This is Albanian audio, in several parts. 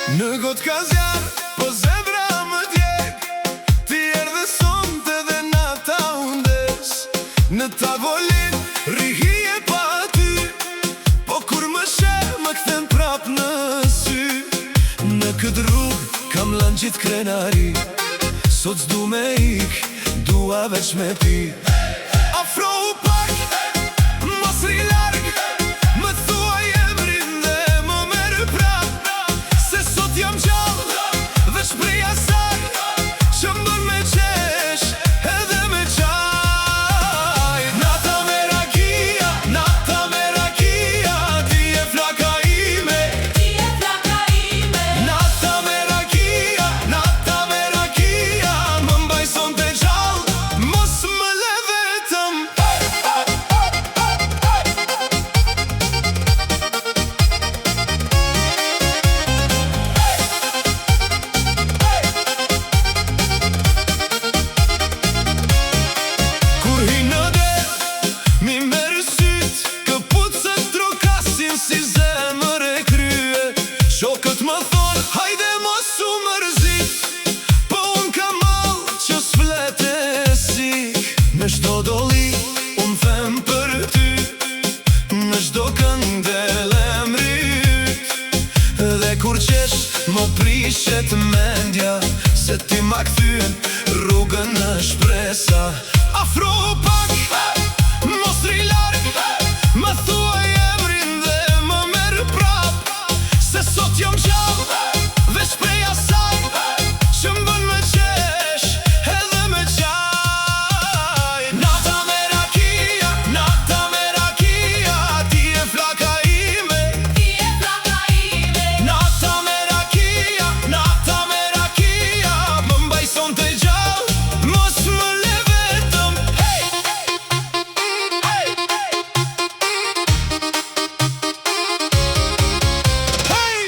Në gotë ka zjarë, po zemra më djeg. Ti erdhe sonte dhe nata undes. Në tavolin, rihije pa ty. Po kur më she, më kthen prap në sy. Në këtë rrug, kam lanë gjithë krenari. Sot s'du me ik, dua veç me pi. Afro u pak, mos ri larg. Më thuaj emrin dhe më merë prap. Se sot jam gjallë, veç prej asaj që mbën me qesh edhe me qaj. Nata me rakia, nata me rakia. Ti e flaka ime, ti e flaka ime. Nata me rakia, nata me rakia. Më mbaj sonte gjallë, mos më le vetëm. Kur hi në det, mi merë syt. Këpucët trokasin si zemër e krye. Shokët më thonë, hajde mos u mërzit. Po unë ka mall që s'flet e sik. Në shdo doli, unë them për ty. Në shdo këngë lemri yt. Dhe kur qesh, më prishet mendja. Se ti ma kthyen rrugën në shpresa. Afro pak, mos ri larg. Më thuaj emrin dhe më merë prap. Se sot jam gjallë, veç prej asaj që mbën me qesh edhe me qaj. Nata me rakia, nata me rakia. Ti e flaka ime, ti e flaka ime. Nata me rakia, nata me rakia. Më mbaj sonte gjallë, mos më le vetëm. Hey! Hey! Hey!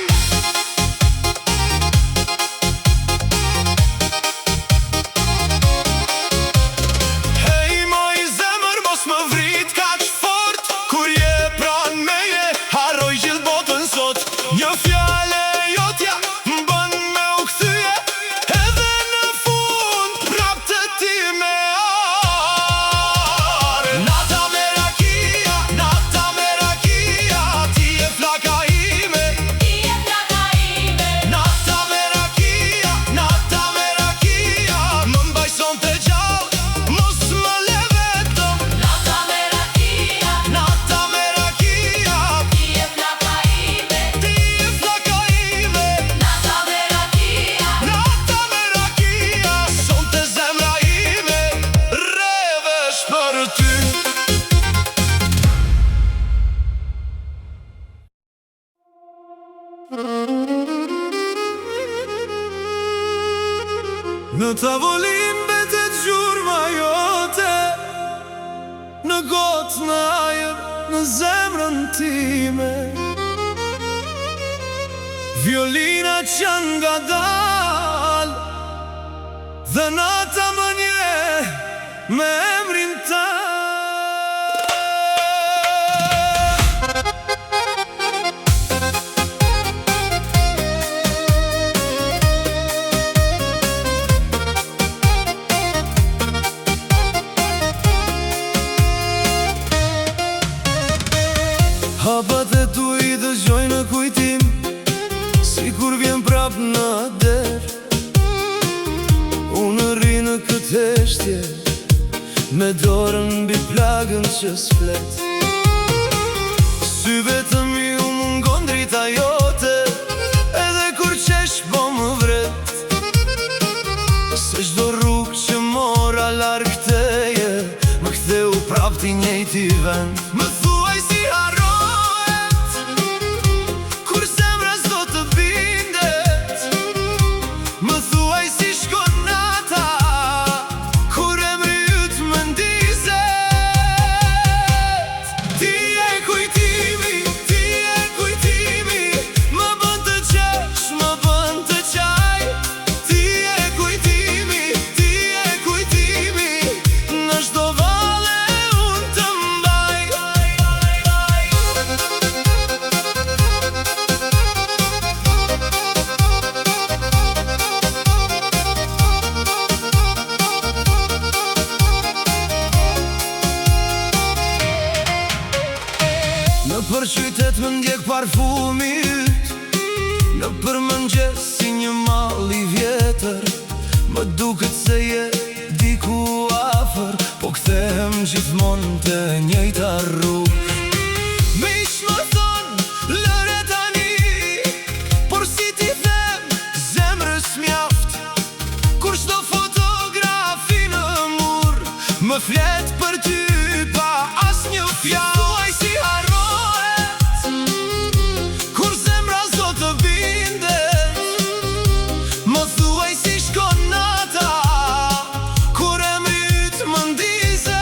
Hey, moj zemër, mos më vrit kaq fort. Kur je pran meje, harroj gjithë botën sot. Një fjale jotja m'bën me u kthye. Edhe në fund, prap të ti me arë. Nata me rakia, nata me rakia. Ti e flaka ime, ti e flaka ime. Nata me rakia, nata me rakia. Më mbaj sonte gjallë, mos më le vetëm. Nata me rakia, Nata me rakia. ti e flaka ime. Ti e flaka ime, Nata me rakia, nata me rakia. Sonte zemra ime, rrevesh për ty. Në tavolin betet gjurma jote. Në gotë, në ajër, në zemrën time. Violina që nga dal. Dhe nata më nje me emrin ta. Hapat e tu i dëgjoj në kujtim. Si kur vjen prap në der. Unë rri në këtë heshtje. Me dorën mbi plagën që s'flet. Sy vetëm ju mungon drita jote. Edhe kur qesh po më vret. Se çdo rrugë që mora larg teje më ktheu prap ti njëjti vend. Më thuaj si harrohet kur zemra s'do të bindet. Më thuaj si shkon nata kur emri yt më ndizet. Ti e kujtimi, ti e kujtimi. Më bën të qesh, më bën të qaj. Ti e kujtimi, ti e kujtimi. Në çdo valle unë të mbaj. për mëngjes si një mall i vjetër. Më duket se je diku afër, po kthehem gjithmonë te njëjta rrugë. Miq më thon, lëre tani, por si ti them, zemrës mjaft. Kur çdo fotografi në mur më flet për ty pa asnjë fjalë. Thuaj si harrohet kur zemra s'do të bindet. Më thuaj si shkon nata kur emri yt më ndizet.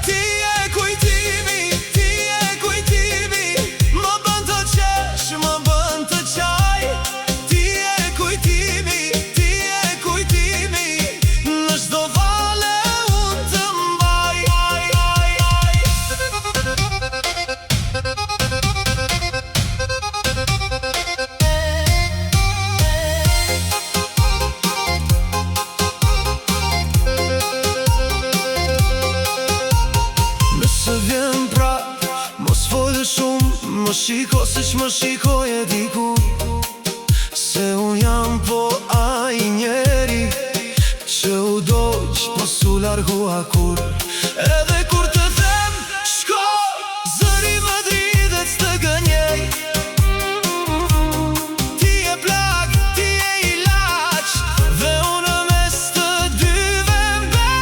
Ti je kujtimi, ti je kujtimi, më bën të qesh, më bën të qaj. Ti je kujtimi, ti je kujtimi, në çdo vale unë të mbaj. Nëse vjen prap, mos folë shumë, më shiko siç më shikoje diku. Se unë jam po ai njeri që u doq, po s'u largua kur. Edhe kur të them shko, zëri më dridhet të gënjej. Ti je plak, ti je ilaç, dhe unë mes të dyve mbet.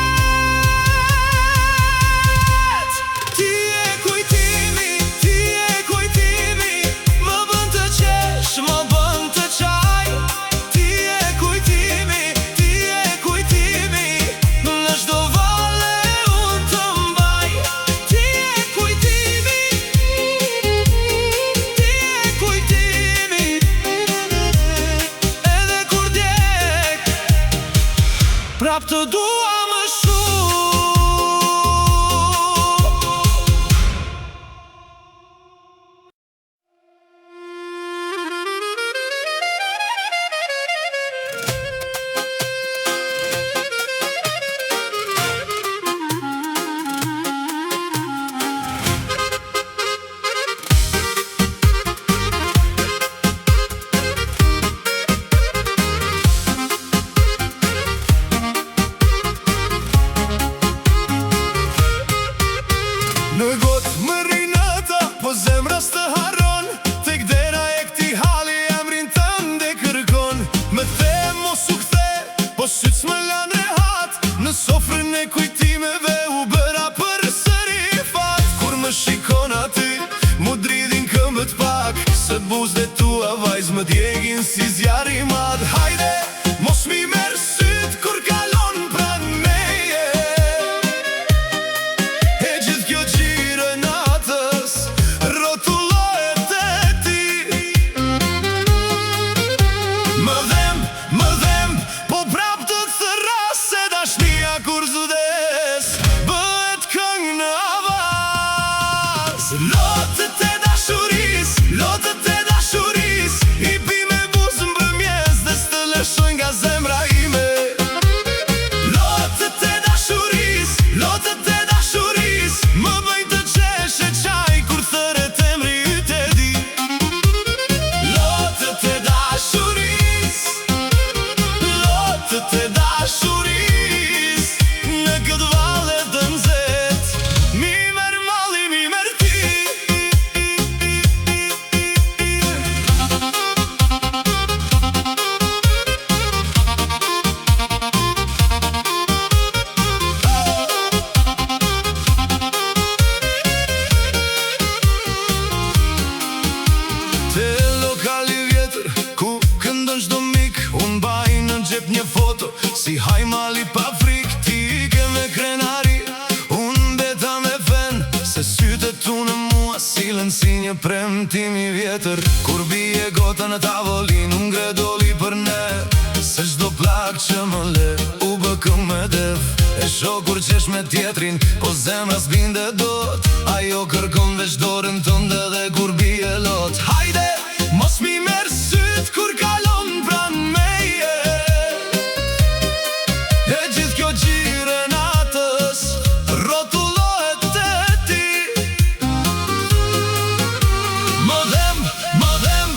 Ti je kujtimi, ti je kujtimi, më bën të qesh, më bën të qaj. Ti je kujtimi, ti je kujtimi, në çdo vale unë të mbaj. Ti je kujtimi, ti je kujtimi, edhe kur djeg prap të dua më shumë. Në gotë më rinëta, po zemra s'të harron. Tek dera e këti hali emrin tënde kërkon. Me the mos u kthe, po syt s'më lan rehat. Në sofrën e kujtimeve u bëra përsëri fat. Kur më shikon aty, mu dridhin këmbët pak. Se buzët tua vajz më djegin si zjarri i madh. Hajde, mos mi merr syt kur kalon pran meje. E gjithë kjo gjire natës rrotullohet te ti. Më dhem, po prap të thërras. Se dashnia kur zudes bëhet këngë në avaz. Lotët e dashuris, lotët e dashuris, i pi me buzë mbërmjes dhe s'të lëshojnë nga zemra ime. Lotët e dashuris, lotët e dashuris, më bëjnë të qesh e qaj kur thëret emri yt e di. Lotët e dashuris, lotët e dashuris, në këtë vale të nxet, mi merr malli, mi merr ti. Te lokali vjetër, ku këndon çdo mik, unë baj në xhep një foto, si hajmali pa frik. Ti ke me krenari, unë beta me fen, se sytë tu në mua silen si një premtim i vjetër. Kur bie gota në tavolin, unë gredoli për ne, se çdo plak që më le u bë këmbë me dev. E shoh kur qesh me tjetrin, po zemra s'binde dot. Ajo kërkon veç dorën tënde dhe kur bie lot. Hajde, mos mi merr syt kur kalon pran meje. E gjithë kjo gjire natës rrotullohet te ti. Më dhem,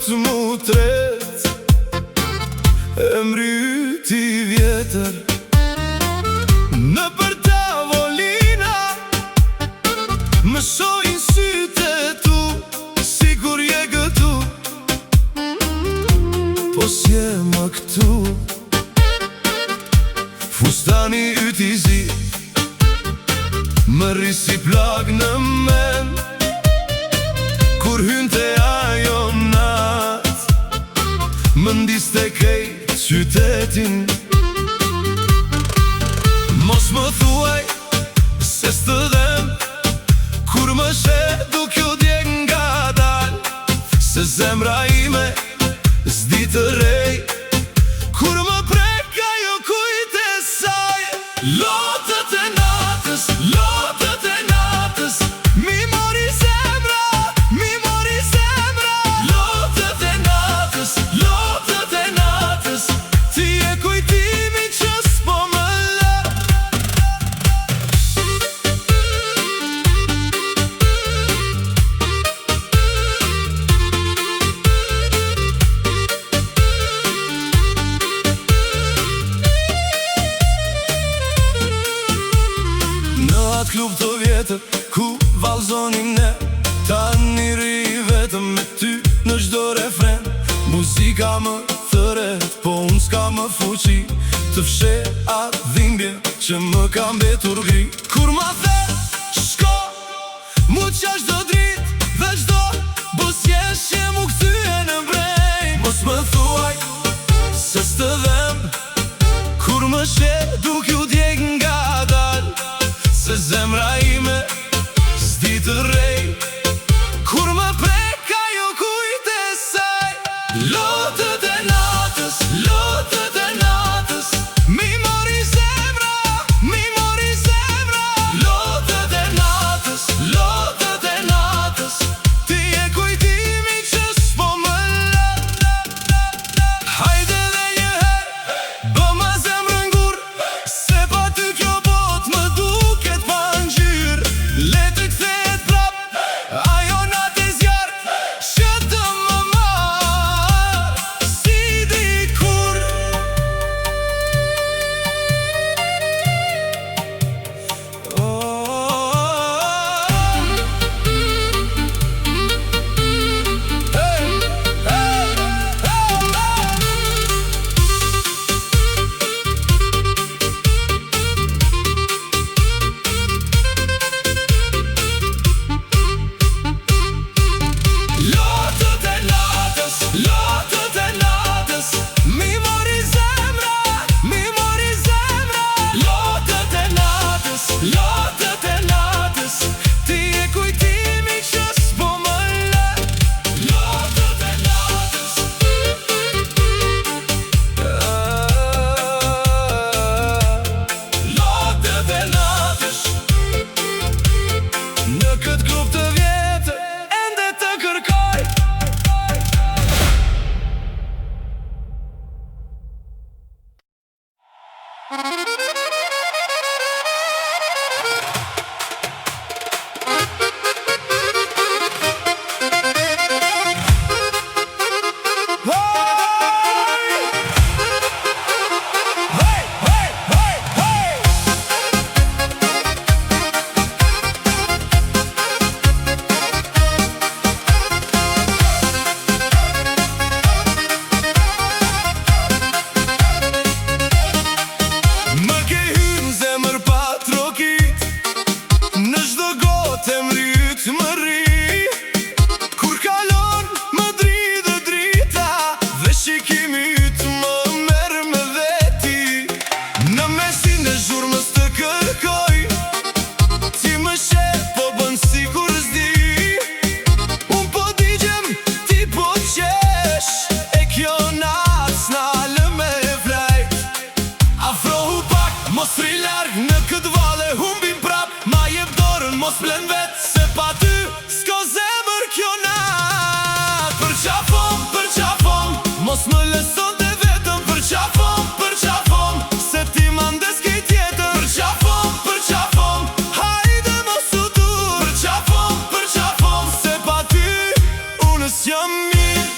mu tret, e mryti vjetër në për tavolina, më shojnë sytë tu, sigur je gëtu, po s'je më këtu. Fustani yti zi, më rri si plag në men, kur hynte ajo nat, më ndiste kejt qytetin. Mos më thuaj se s'të dhem, kur më she duk ju djeg nga dal, se zemra ime s'di të rej, kur më prek ajo kujt e saj. Lotët e natës, lotët e natës, mi mori zemra, mi mori zemra. Lotët e natës, lotët e natës, ti e kujtimi që s'po më lë. Në atë klub të vjetër, ku valzonim ne, tani ri vetëm me ty në çdo refren. Muzika më thëret, po unë s'ka më fuqi të fshe atë dhimbje që më ka mbetur gri. Kur ma the, shko, mu qash do drit, dhe çdo busjeshe mu kthye në brej. Mos më thuaj se s'të dhem, kur më she duk ju djeg nga dal, se zemra ime s'di të rej, kur më prek ajo kujt e saj. Lotët e natës, lotët e natës, mi mori zemra, mi mori zemra. Lotët e natës, lotët e natës, ti e kujtimi që s'po më lë. Hajde dhe një her, bëma zemrën gur, se pa ty kjo bot më duket pa ngjyrë. Le të kthehet prap, ajo natë e zjarë, që të më marr si dikur. Lotët e natës, lotët e natës, mi mori zemra, mi mori zemra. Lotët e natës, lotët e natës, ti e kujtimi që s'po më lë. Lotët e natës, lotët e natës, në këtë klub të vjetër, ende të kërkoj. Më ke hyrë në zemër pa trokit, në çdo gotë e mryt më rri, kur kalon më dridhe drita, dhe shikimi yt më merr me veti. Në mesin e zhurmës të kërkoj, ti më sheh po bën sikur s'di, unë po digjem, ti po qesh, e kjo natë s'nalë me flajt. Afrohu pak, mos rri larg në këtë valle, humbim prap, ma jep dorën, mos plen vet, se pa ty s'ko zemër kjo natë. Për qafom, mos më lëson të vetëm, për qafom, se ti ma ndes kej tjetër. Për qafom, hajde mos u dur. Për qafom, se pa ty unë s'jam mirë.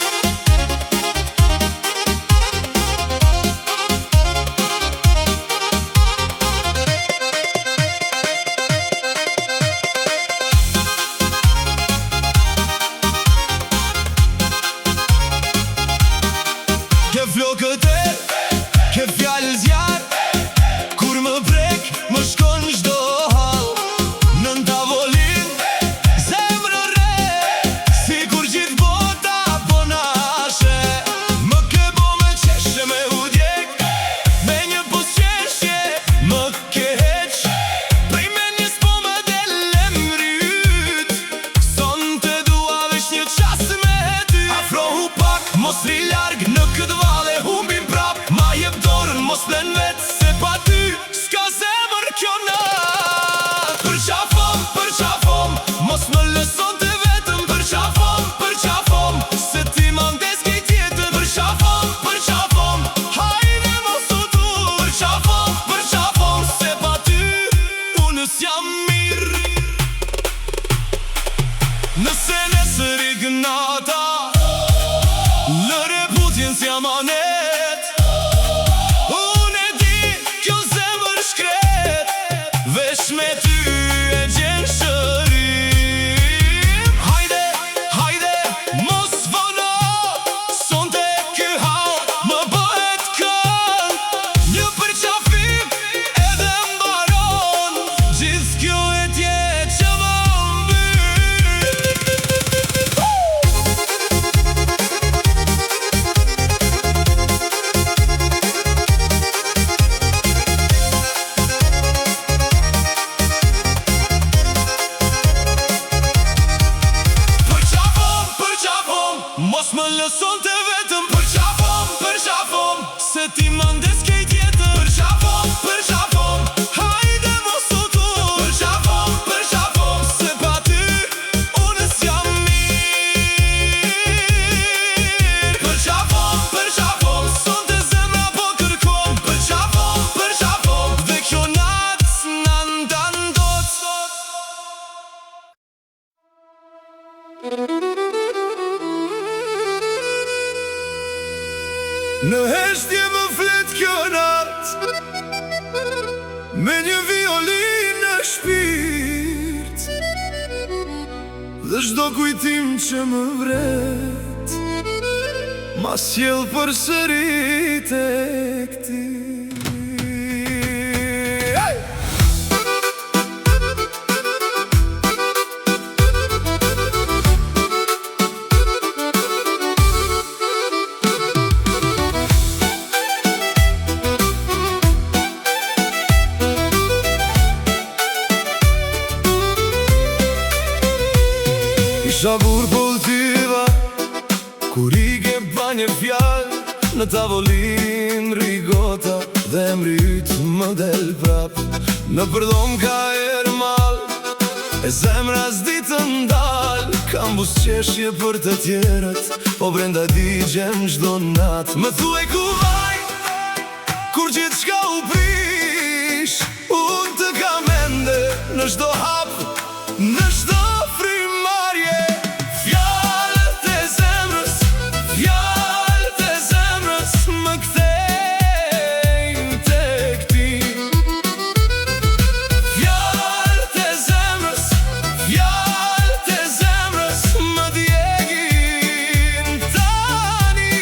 më lëson të vetëm. Për qafom, se ti më ndes kej tjetër. Për qafom, hajde mos u tur. Për qafom, se pa ty unë s'jam mirë. Për qafom, son të zemra po kërkon. Për qafom, dhe kjo natë s'na ndan dot. Në heshtje më flet kjo natë, me një violin në shpirt, dhe çdo kujtim që më vret, ma sjell përsëri tek ti. Hey! Isha burë pozitiva, kur i ke pa një fjallë, në tavolin rigota, dhe mryt më del prap. Në përdom ka erë mal, e zemra s'ditë ndal. Kam busqeshje për të tjerët, po brenda digjem çdo nat. Më thuaj ku vaj, kur gjithë shka u prish, unë të kam ende në çdo hap, në çdo frimarje. Fjalët e zemrës më kthejnë tek ti. Fjalët e zemrës më djegin tani.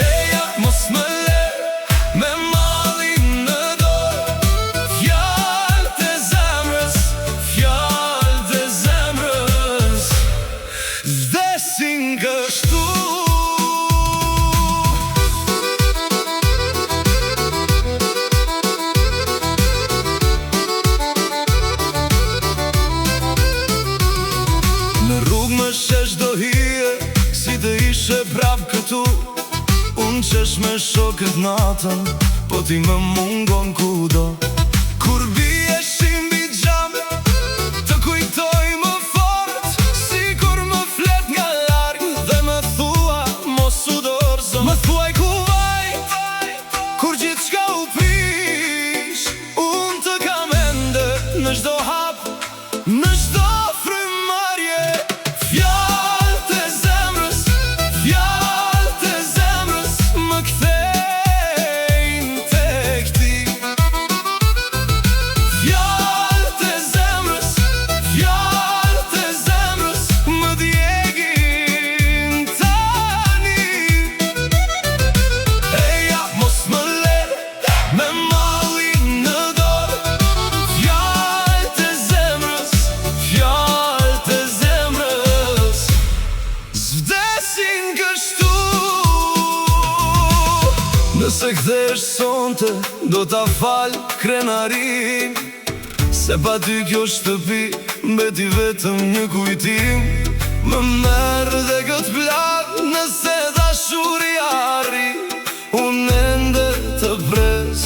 Eja mos më le me mallin në dorë. Fjalët e zemrës vdesin kështu. Në rrugë më shesh do hije, si të ishe prap këtu. Unë qesh me shokët natën, po ti më mungon kudo. Kur biheshim mbi xhame, të kujtoj më fort, sikur më flet nga larg, dhe më thua mos u dorëzo. Më thuaj ku vaj, kur gjithë shka u prish, unë të kam ende në çdo hap, në çdo frimarje. Fjalët e zemrës më kthejnë tek ti. Fjalët e zemrës më djegin tani. Eja mos më le me mallin në dorë. Fjalët e zemrës s'vdesin kështu. Nëse kthesh sonte, do ta fal krenarin, se pa ty kjo shtëpi mbeti vetëm një kujtim. Më merr dhe këtë plak, nëse dashuria arri, unë ende të pres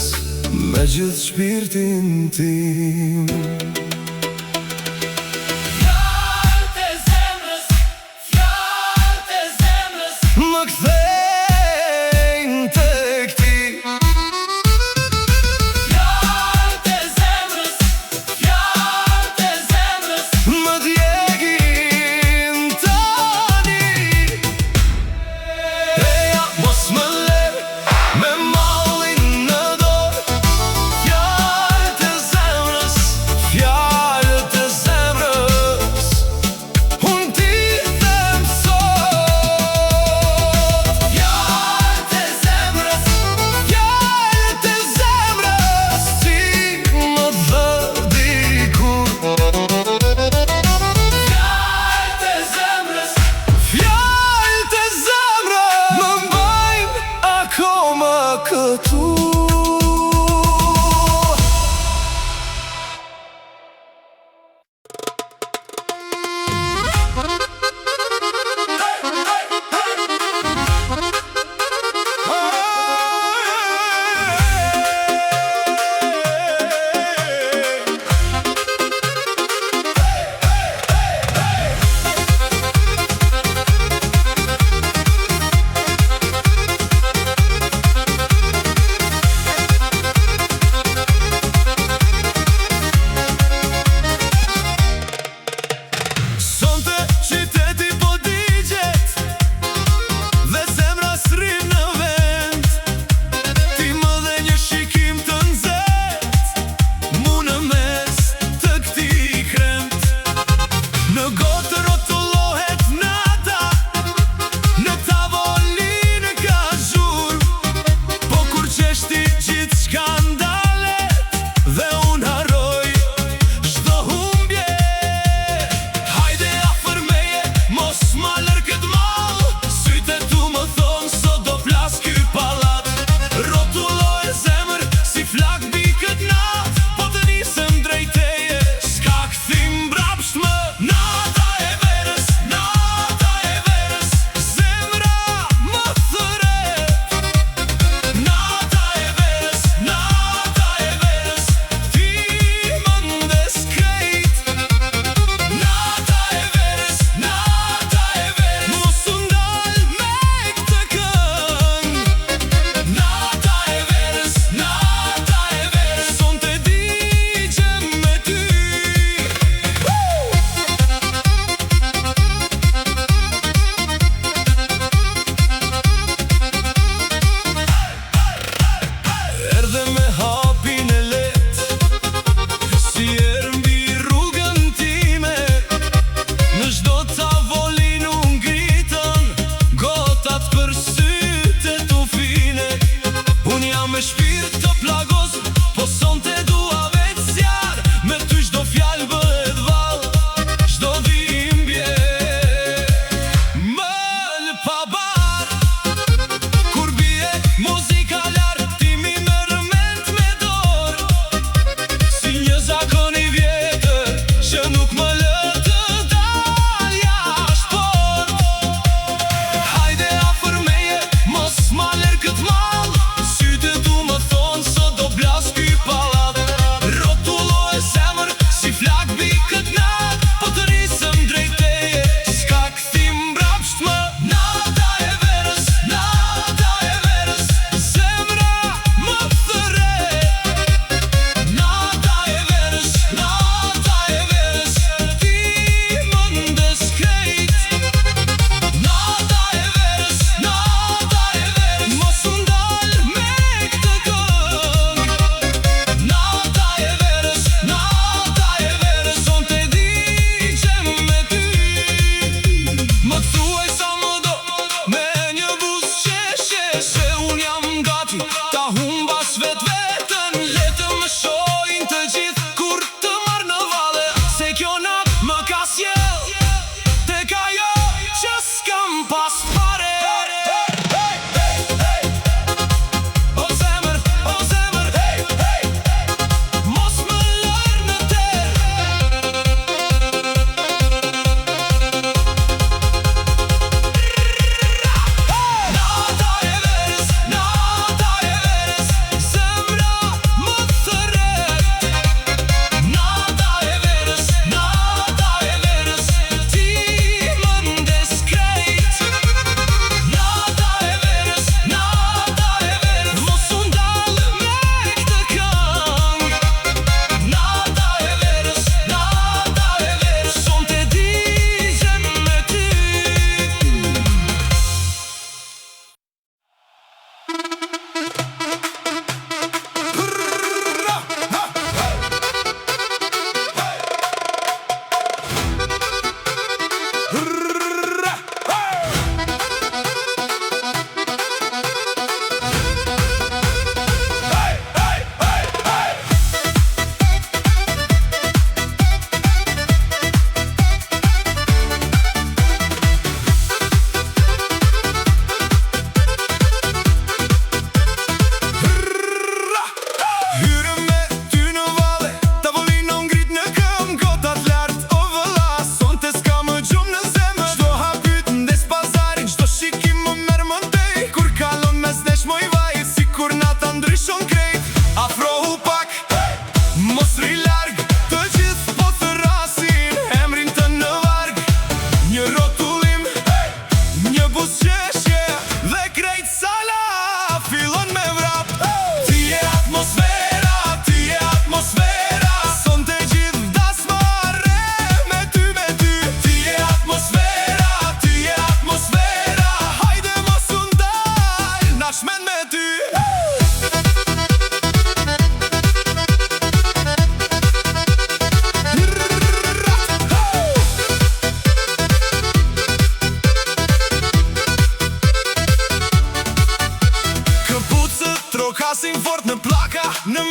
me gjithë shpirtin tim. Fjalët e zemrës më kthejnë tek ti. Fjalët e zemrës më djegin tani. Eja mos më le me mallin në dorë. Fjalët e zemrës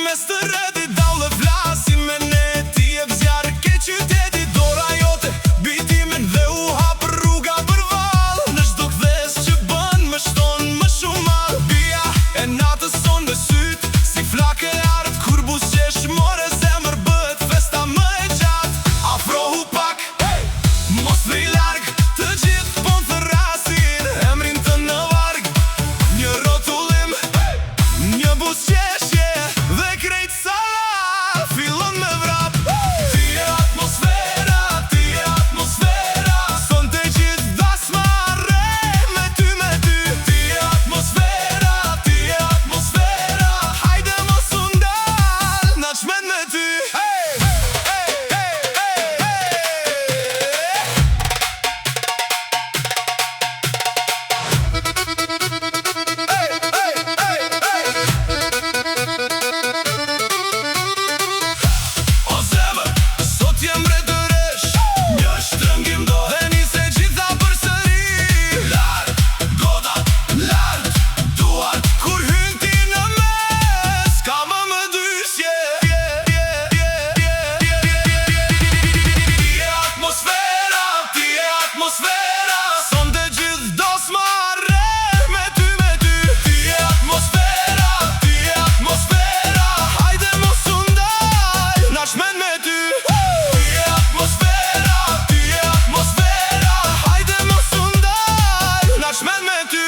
mes të redi daule flasin me ne. Ti e vzjarë ke qyteti, dora jote bitimin dhe u hapë rruga për val. Në çdo kthes që bën më shton më shumë mal. Bia e natës son me syt si flake art. Kur buzqesh more zemër bëhet festa më e gjatë. Afrohu pak, mos vej larg, të gjithë po thrasin emrin të në varg. Një rrotullim, një buzqeshje dhe krejt sala fillon me vrap. Ti e atmosfera, ti e atmosfera, son të gjithë dasmare me ty, me ty. Ti e atmosfera, ti e atmosfera, hajde mos u ndal, na çmen me ty. O zemër, sot jem retëresh, një shtrëngim do dhe nise gjitha përsëri. Lart, godat, lart, duart, kur hyn ti në mes, ka më dysje. Ti e atmosfera, ti e atmosfera, son të gjithë dasmare me ty, me ty. Ti e atmosfera, ti e atmosfera, hajde mos u ndal, na çmen me ty. Ti e atmosfera, ti e atmosfera, hajde mos u ndal, na çmen me ty.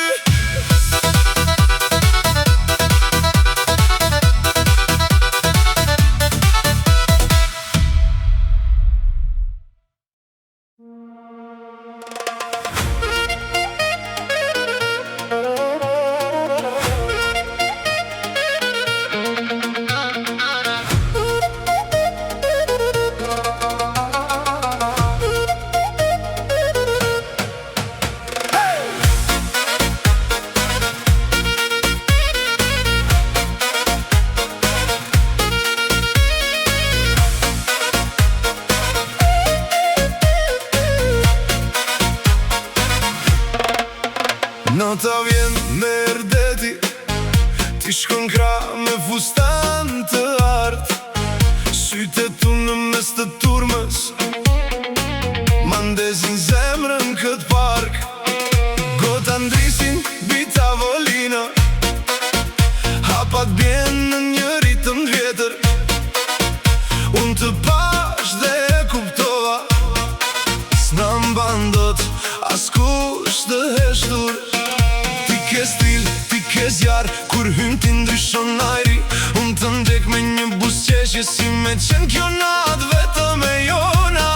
Nata vjen me erdeti, ti shkon krah me fustan të art. Sytë tu në mes të turmës ma ndezin zemrën kët park. Gota ndrisin bi tavolina, hapat bjen në një ritëm t'vjetër. Unë të pash dhe e kuptova, s'na mban dot askush të heshtur. Ti ke stil, ti ke zjarë, kur hyn ti ndryshon ajri. Unë të ndek me një buzqeshje si me qenë kjo natë vetëm e jona.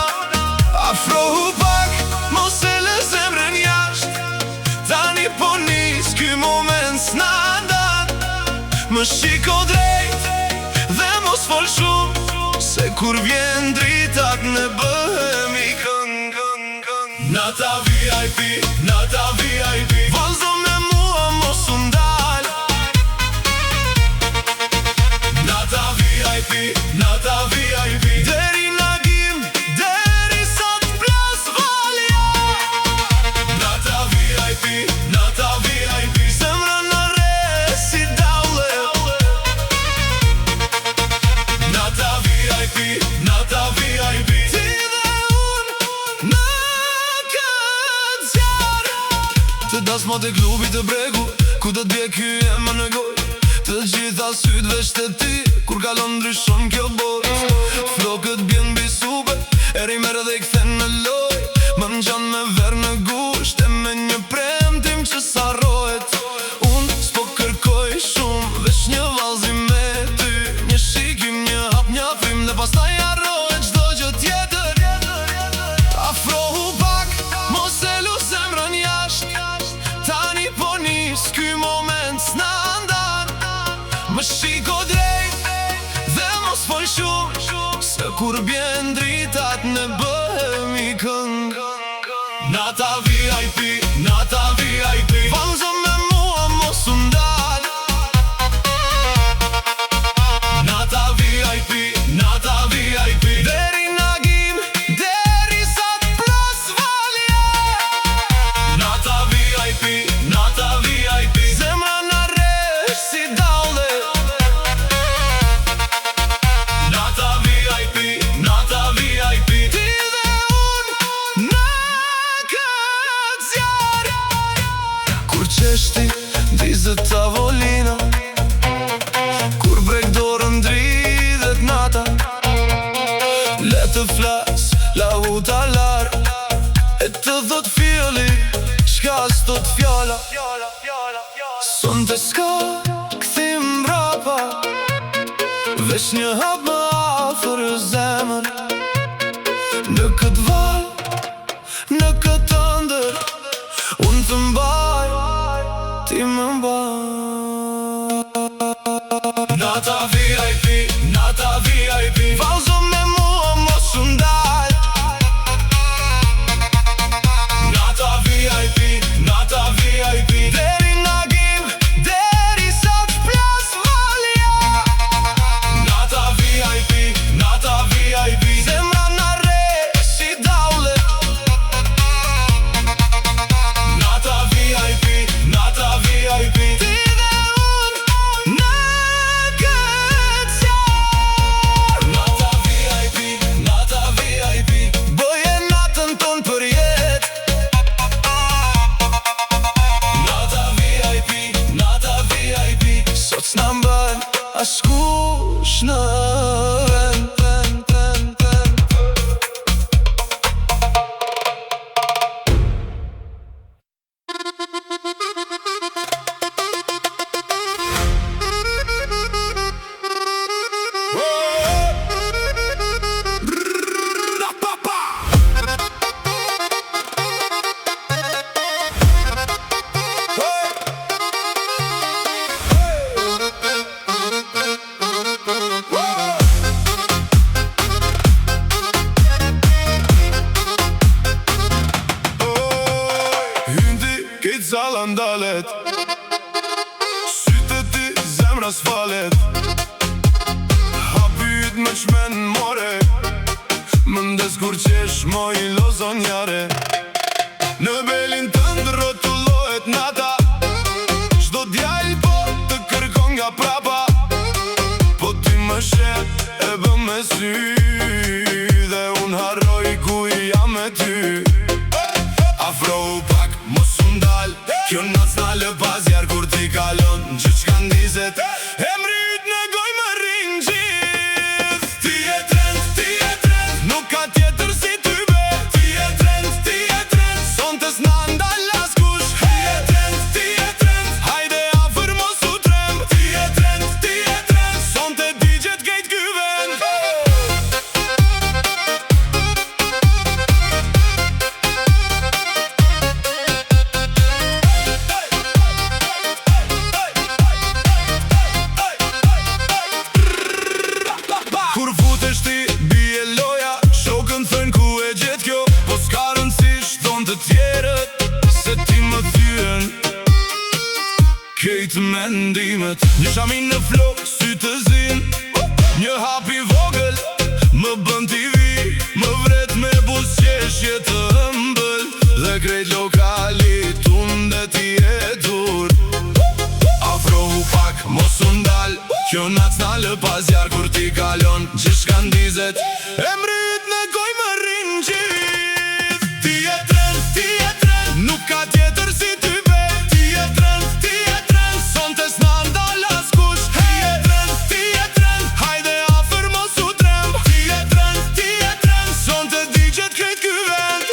Afrohu pak, mos e lë zemrën jasht, tani po nis ky moment s'na ndan. Më shiko drejt dhe mos fol shumë, se kur vjen dritat ne bëhemi këng. Nata VIP, nata VIP, vazhdo me mua mos u ndal. Nata VIP, nata VIP, deri në gim, deri sa t'plas valja. Nata VIP, nata VIP, zemra në re si daule. Nata VIP, nata VIP, ti dhe unë në këtë zjarë. Të dasmat e klubit të bregu, ku do t'bje ky ema në goj. Të gjitha sytve shteti, kur kalon ndryshon kjo botë. Flokët bjen bisupe, eri merë dhe i kthen në loj. Më ngjan me verë në gusht, e me një premtim që s'harrohet. Unë s'po kërkoj shumë, veç një vallëzim me ty. Një shikim, një hap, një afrim, dhe pastaj harrohet çdo gjë tjetër. Afrohu pak, mos e lu zemrën jasht, tani po nis ky moment s'na ndan. Më shiko drejt dhe mos fol shumë, se kur bjen dritat ne bëhemi këng. Nata VIP, nata VIP, vazhdo me mua mos u ndal. Nata VIP, nata VIP, deri në gim, deri sa t'plas valja. Nata VIP, nata VIP, zemra në re si daule. qeshti, dizë tavolina. Kur brek dorën dridhet nata, le të flas, la u talar. E të dhët fjeli, shka s'tot fjala. Son të s'ka këthim rapa, vesh një hap më afër zemër. Në këtë val, në këtë ndër, unë të mbaj, ti më mbaj. Nata VIP, nata VIP, vallëzo me mua mos u ndal. Nata VIP, nata VIP, deri në gim, deri sa t'plas valja. Nata VIP, nata VIP, zemra në re si daule. Nata VIP, nata VIP, ti dhe unë në këtë qarë. Nata VIP, nata VIP, bëje natën ton për jet. Nata VIP, nata VIP, sot s'na mbën askush në vend. Hyndi kejt zalan dalet, sytë ti zemra s'falet. Hapyt me qmen more, më ndes kur qesh moj lozonjare. Në belin të ndrotullohet nata, çdo djall po të kërkon nga prapa. Po ti më shet e bëm me sy, dhe unë harroj ku jam me ty. Afro pak, mos u ndal, kjo nac n'ale bazjar kur ti kalon. Gjithë qka ndizet, e mrit në goj më rinë gjith. Ti e trend, nuk ka tjetër si ty be. Ti e trend, son të s'na ndal askush. Ti e trend, hajde afër mos u trem. Ti e trend, son të digjet kejt ky vend. Kur futesh ti, bie loja, shokën thën ku e gjet kjo. Po s'ka rëndësi shton të tjerët, se ti më thyen kejt mendimet. Një shamin në flok, sy të zin, një hap i vogël, më bën TV, më vret me buzëqeshje të ëmbël. Dhe krejt lokalit unë dhe ti e dur. Afrohu pak, mos u ndal, kjo nac n'ale bazjar kur ti kalon. Gjithë shka ndizet, e mrit në goj më rinë gjith. Ti e trend, nuk ka tjetër si ty be. Ti e trend, son të s'na ndal askush. Ti e trend, hajde afër mos u trem. Ti e trend, son të digjet krejt ky vend.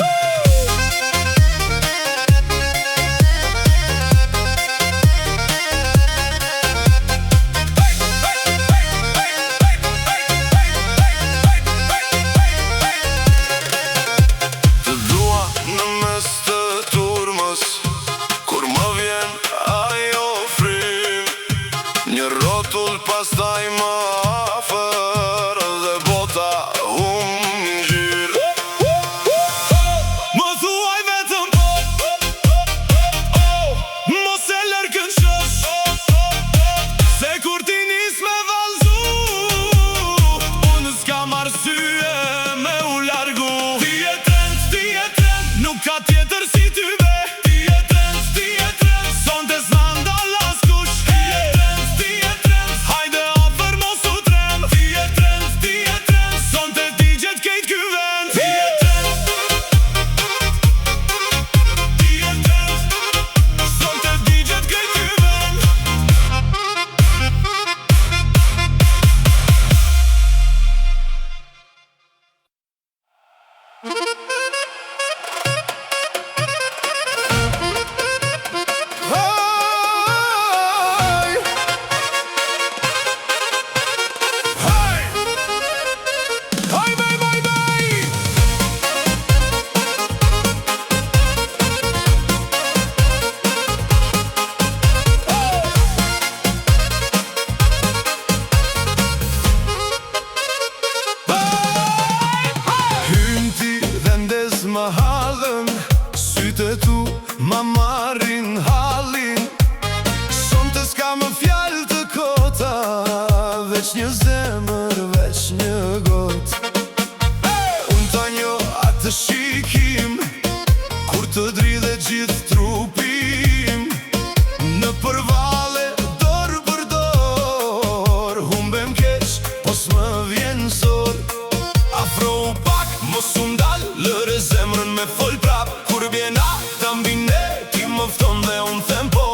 ma marrin halin. Sonte s'ka më fjallë të kota, veç një zemër, veç një got. Unë ta njo atë shikim, kur të dridhe gjithë trupim. Në përvale, dorë për dorë, humbem keq, po s'më vjen sor. Afro u pak, mos u ndal, lëre zemrën me fol prap. Kur bjen ata mbi ne, ti më fton dhe unë them po.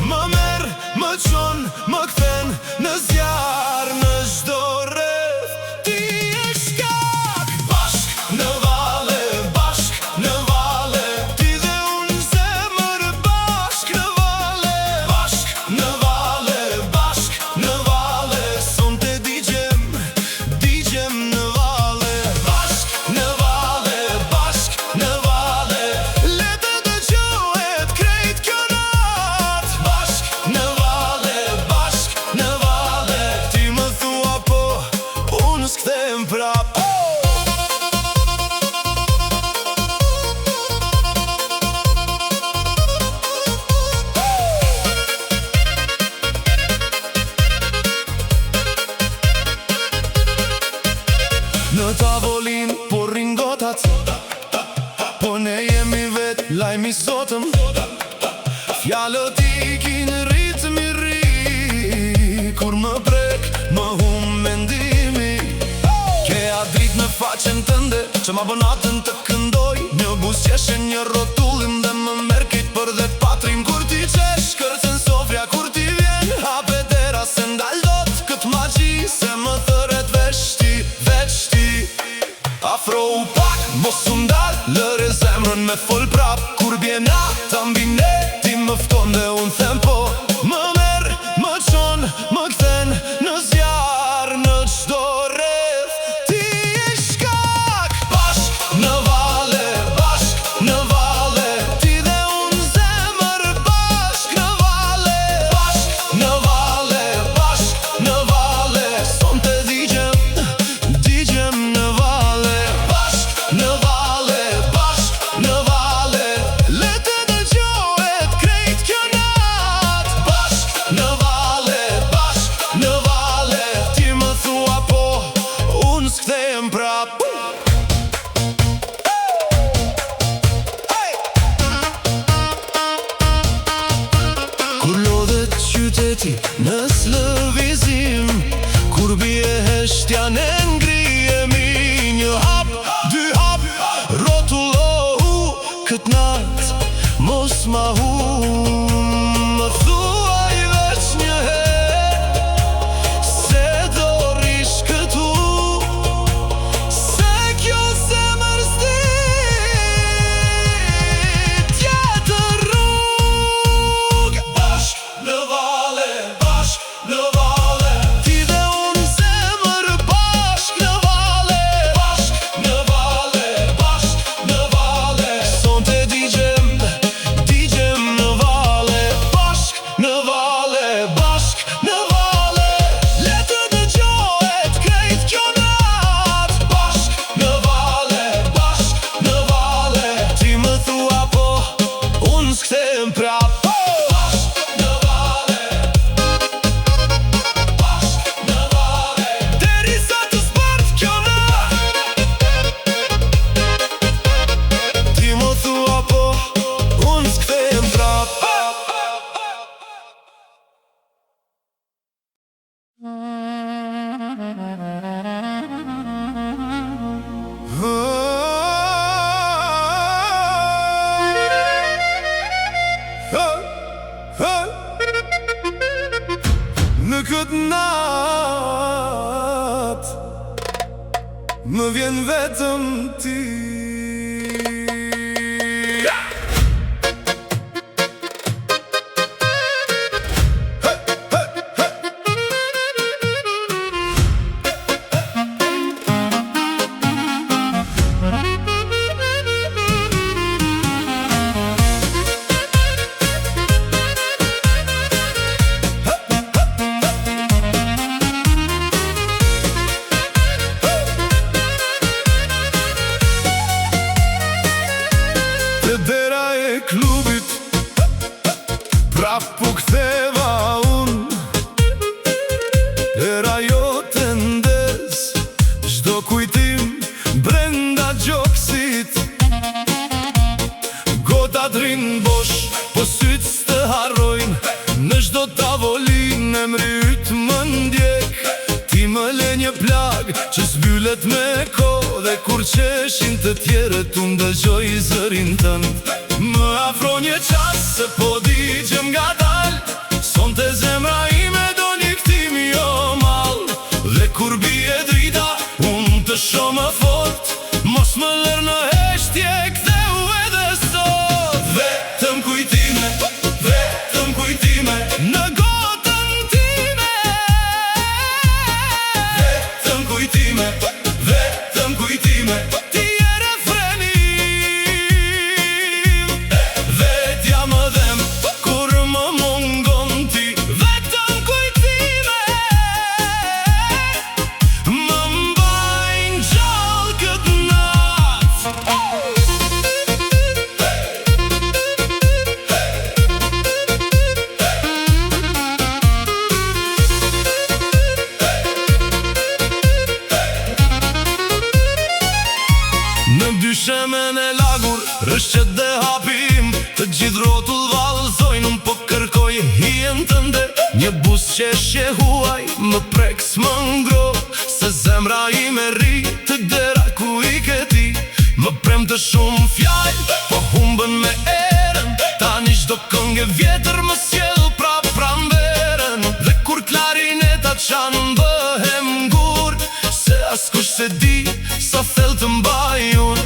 Më merr, më çon, më kthen në zjarr, në çdo rreth. Ti je shkak, bashk në vale, bashk në vale. Ti dhe unë zemër, bashk në vale, bashk në vale, bashk në vale. Sonte digjem në vale, bashk në vale, bashk në vale. Le të dëgjohet krejt kjo nat, bashk në vale, bashk në vale. Ti më thua po, unë s'kthehem prap. Në tavolin, po rrin gotat, po ne jemi vet, lajmi sotëm. Fjallët ikin ritëm i ri, kur më prek, më hum mendimi. Ke a drit me faqen tënde, që ma bën atën të këndoj. Një buzqeshe, një rotullim dhe më merkit për dhe patrim. Kur ti qesh, kërcen sofria, kur ti vjen, hape dera se ndal dot. Këtë magji, se më thëret veç ti. Afro u pak, mos u ndal, lëre zemrën me fol prap. Kur bjen ata mbi ne, ti më fton dhe unë them po. Më merr, më çon, më kthen në zjarr, në çdo rreth. Ti je shkak, bashk në vale, bashk në vale. Ti dhe unë zemër, bashk në vale, bashk në vale, bashk në vale. Sonte digjem në vale, në vale, bashk në vale. Le të dëgjohet krejt kjo nat, bashk në vale, bashk në vale. Ti më thua po, unë s'kthehem prap. Kur lodhet qyteti në s'lëvizim, kur bie heshtja në ngrihemi. Një hap, dy hap, rotullohu kët nat, mos ma hum. Më thuaj veç një herë, se do rish këtu, se kjo zemër s'di tjetër rrugë. Bashk në vale, bashk në vale. Ti dhe unë zemër, bashk në vale, bashk në vale, bashk në vale. Sonte digjem në vale, bashk në vale, bashk në vale. Le të dëgjohet krejt kjo nat, bashk në vale, bashk në vale. Ti më thua po, unë s'kthehem prap. Bashk në vale, bashk në vale. Derisa të zbart kjo nat, ti më thua po, unë s'kthehem prap. Në këtë nat, më vjen vetëm ti. Prap u ktheva unë era jote ndez, çdo kujtim brenda gjoksit. Gotat rrin bosh, po syt s'të harrojnë, në çdo tavolinë emri yt më ndjek. Ti më le një plag që s'mbyllet me kohë, dhe kur qeshin të tjerët unë dëgjoj zërin tënd. Më afro një qas se po digjem nga dal, sonte zemra ime do një ktim jo mal. Dhe kur bie drita unë të shoh më fort, mos më lër në heshtje ktheu edhe sot. Vetëm kujtime, vetëm kujtime në gotën time. Vetëm kujtime, vetëm kujtime, ti je refreni im. Vetja më dhem kur më mungon ti. Vetëm kujtime më mbajnë gjallë këtë natë. Në dyshemen e lagur, rëshqet dhe hapim, të gjithë rotull valzojnë, unë po kërkoj hijen tënde. Një buzëqeshje huaj më prek s'më ngro, se zemra ime rri të dera ku i ke ti. Më prem të shumë fjallë, po humbën me erën, tani çdo këngë vjetër më sjell prap pranverën. Dhe kur klarinetat qanë bëhem gur, se askush se di sa thellë të mbaj unë.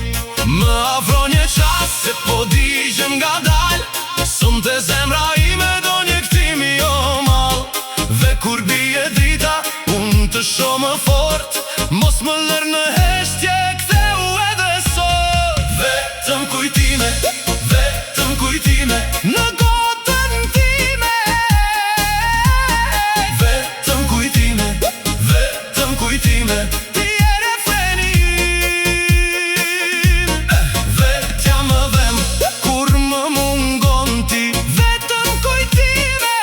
Më afro një qas se po digjem nga dal, sonte zemra ime do një ktim jo mal. Dhe kur bie drita unë të shoh më fort, mos më lër në heshtje ktheu edhe sot. Vetëm kujtime, vetëm kujtime në gotën time. Vetëm kujtime, vetëm kujtime, ti je refreni im. Vetja më dhem kur më mungon ti. Vetëm kujtime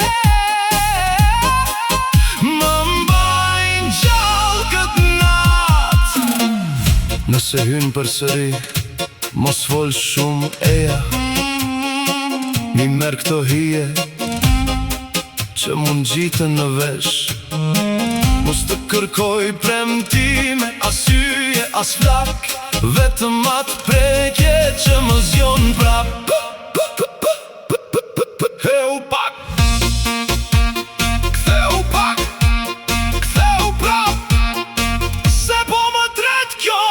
më mbajnë gjallë këtë natë. Nëse hyn përsëri, mos fol shumë eja, mi merr këto hije që mund gjitën në vesh. Mos të kërkoj premtime, as hyje, as flak, vetëm atë prekje që më zjon prap. Ktheu pak, ktheu pak, ktheu prap, se po më tret kjo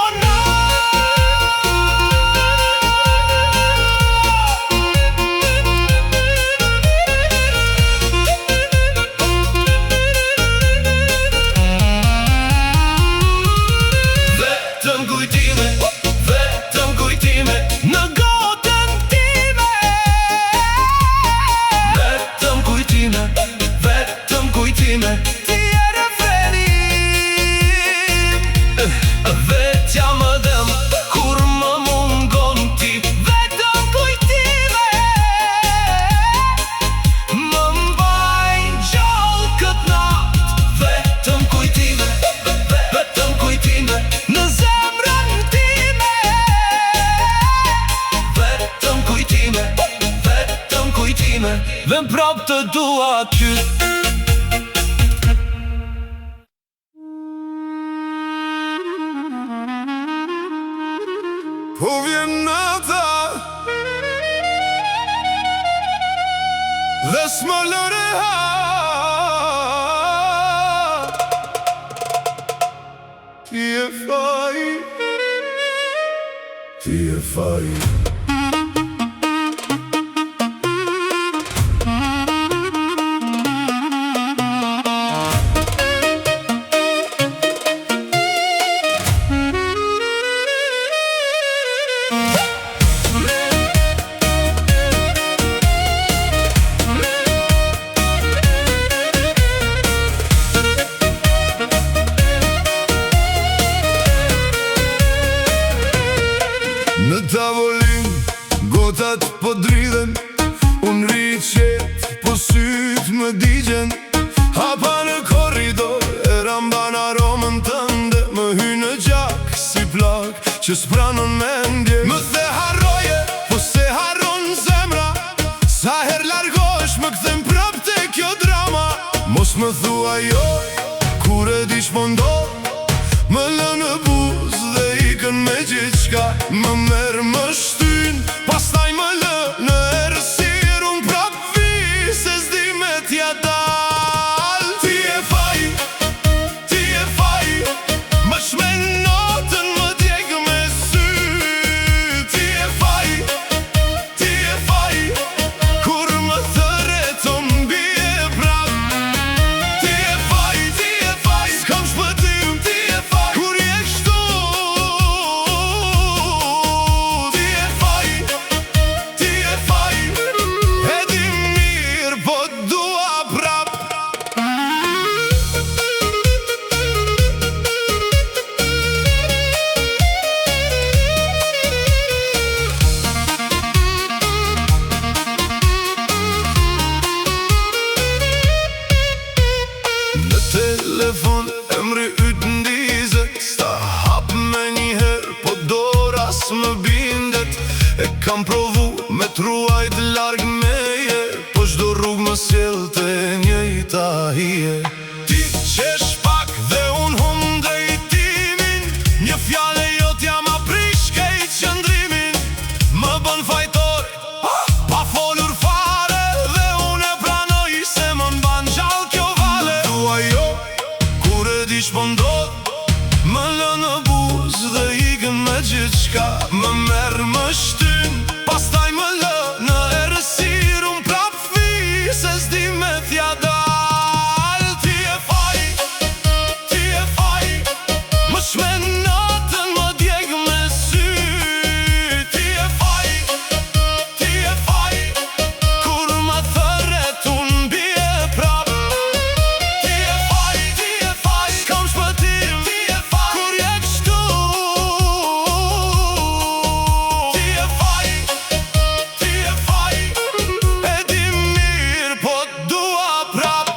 vetëm kujtime, vetëm kujtime në gotën time. Vetëm kujtime, vetëm kujtime, ti je refreni im. Vetja më dhem kur më mungon ti. Vetëm kujtime më mbajnë gjallë këtë natë. Vetëm kujtime, vetëm kujtime në zemrën time. Vetëm kujtime, vetëm kujtime, vem prap të dua ty. Po vjen nata dhe s'më lëre ha. Ti je faj, ti je faj. Në tavolin që s'pranon me ndje. Më the harroje, po se harron zemra. Sa her largohesh më kthem prap te kjo drama. Mos më thua jo, kur e di ç'po ndodh. Më lë në buzë dhe ikën me gjithçka. Më merr më shtyn, pastaj më lë në errësirë. Unë prap vi se s'di me t'ja dal. Ti e faj, ti e faj. Më shmen notën, më djeg me sy. Ti e faj, ti e faj. Kur më thërreton bie prap. Ti e faj, s'kam shpëtim. Ti e faj, kur je kështu. Ti e faj, ti e faj. E di mirë, po dua prap. Në telefon emri yt ndizet. Sta hap me njëherë, po dora s'më bindet. E kam provu me truajt larg meje, po çdo rrugë më sjell te njëjta hije. Ti qesh pak dhe unë hum drejtimin. Një fjale jotja ma prish kejt qëndrimin. Më bën fajtor, pa folur fare. Dhe unë e pranoj se më mban gjallë kjo vale. Thua jo, kur e di ç'po ndodh. Më lë në buzë dhe ikën me gjithçka. Më merr më shtyn, pastaj më lë në errësirë. Unë prap vi se s'di me t'ja dal. Ti e faj, ti e faj. Më shmen natën, më djeg me sy. Ti e faj, ti e faj. Kur më thërret unë bie prap. Ti e faj, s'kam shpëtim. Ti e faj, kur je kështu. Ti e faj, ti e faj. E di mirë, po dua prap.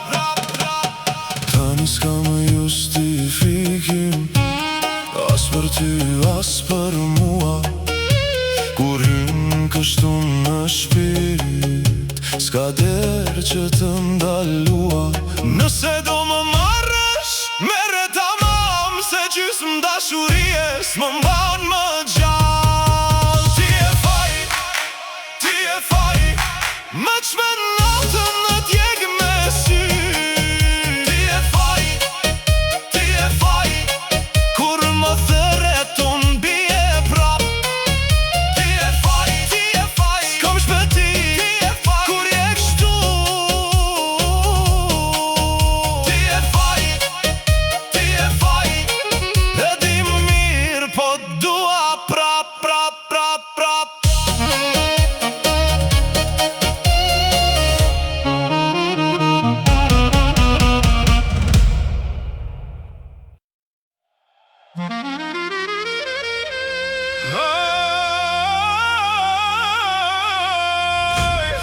Tani s'ka më justifikim, as për ty, as për mua. Kur hyn kështu në shpirt, s'ka der që të ndalua. Nëse do më marrësh, merre tamam. Se gjysmë dashurie s'më mban më gjallë. Ti e faj, ti e faj. Më çmen natën, në djeg me sy. Ti e faj, ti e faj. Kur më thërreton bie prap. Ti e faj, s'kam shpëtim. Ti e faj, kur je kështu. Ti e faj, ti e faj. E di mirë, po dua prap, prap, prap, prap.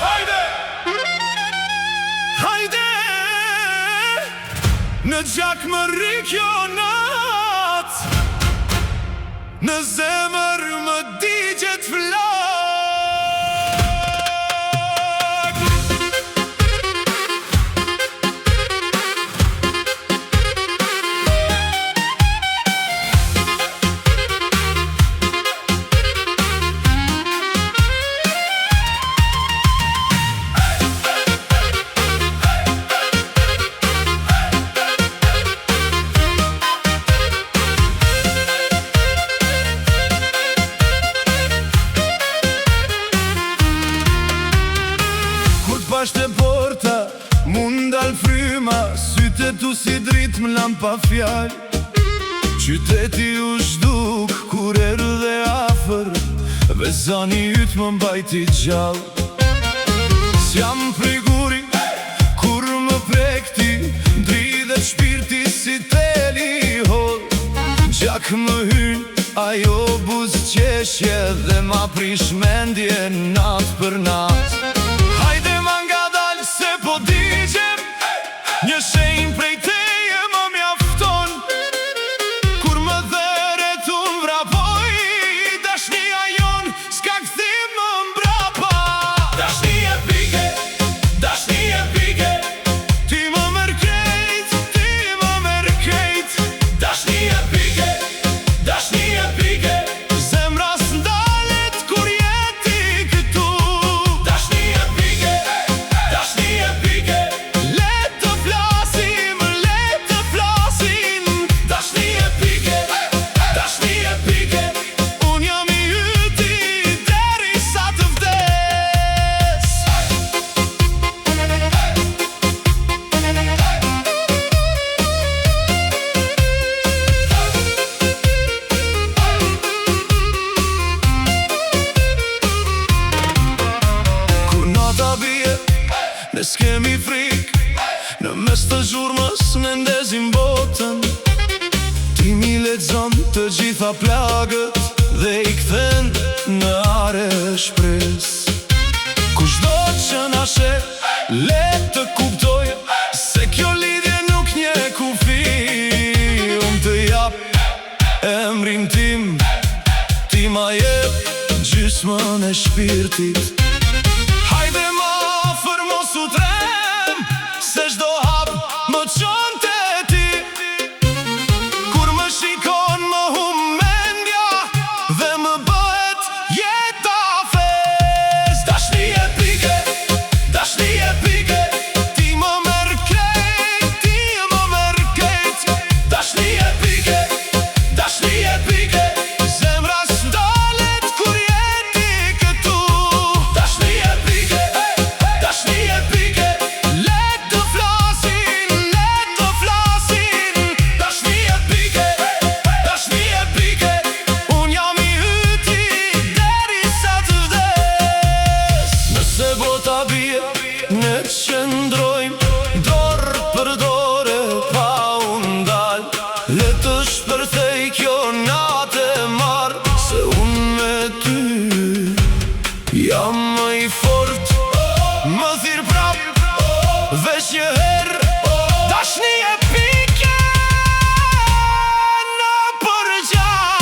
Hajde! Hajde! Në gjak më rri kjo natë. Në zemër më digjet flak. Bashte porta, mund dal fryma. Syte tu si drit m'lan pa fjall. Qyteti u zhduk kur erdhe afër. Vezani yt më mbajti gjall. S'jam prej guri, kur më prekti. Dridhet shpirti si teli hol. Gjak më hyn, ajo buz qeshje. Dhe ma prish mendje nat për nat. Hajde ma nga dal se po digjem. Një shenjë prej teje më mjafton. Kur më dheret unë vrapoj Ne s'kemi frik, në mes të zhurmës ne ndezim botën. Ti mi lexon të gjitha plagët dhe i kthen në are shpres. Kushdo që na sheh, le të kuptoj se kjo lidhje nuk nje kufi. Unë të jap emrin tim, ti ma jep gjysmën e shpirtit. Hajde ma afër mos u trem, se çdo hap më çon te ti. Kur më shikon më hum mendja dhe më bëhet jeta fes. Dashni epike, dashni epike, ti më merr krejt, ti më merr krejt. Dashni epike, dashni epike, zemra s'dalet kur jeti këtu. Dashni epike, dashni epike, le të flasin, le të flasin. Dashni epike, dashni epike, unë jam i yti derisa të vdes. Nëse bota bie, ne qëndrojmë dorë për dore pa u ndal. Le të shpërthej kjo natë e marrë, se unë me ty jam më i fort. Më thirr prap, veç një herë. Dashni epike në përgjak.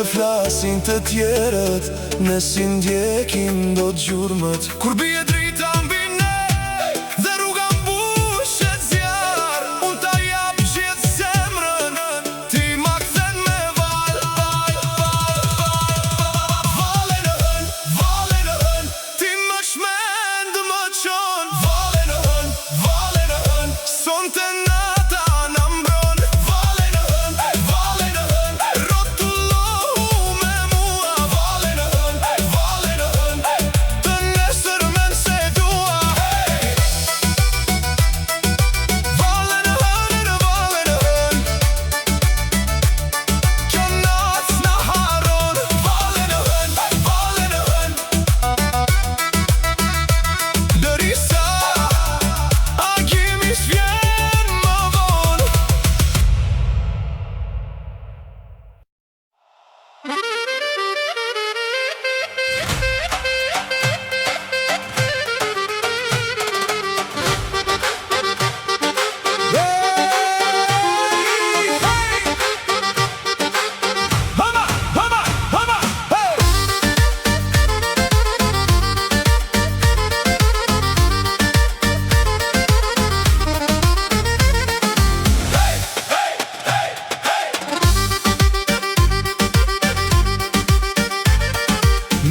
të flasin të tjerët, ne si ndjekim do t'gjurmët. Kur bie drita mbi ne dhe rruga mbushet zjarr, unë ta jap gjithë zemrën, ti ma kthen me val. Vale në hën, vale në hën, ti më shmend më qon. Vale në hën, vale në hën, sonte nata na mbron. Vale në hën, vale në hën, rrotullohu me mua. Vale në hën, të nesër men se dua. Vale në hën, kjo natë s'na haron. Vale në hën, dërisa agimi s'vjen më vonë.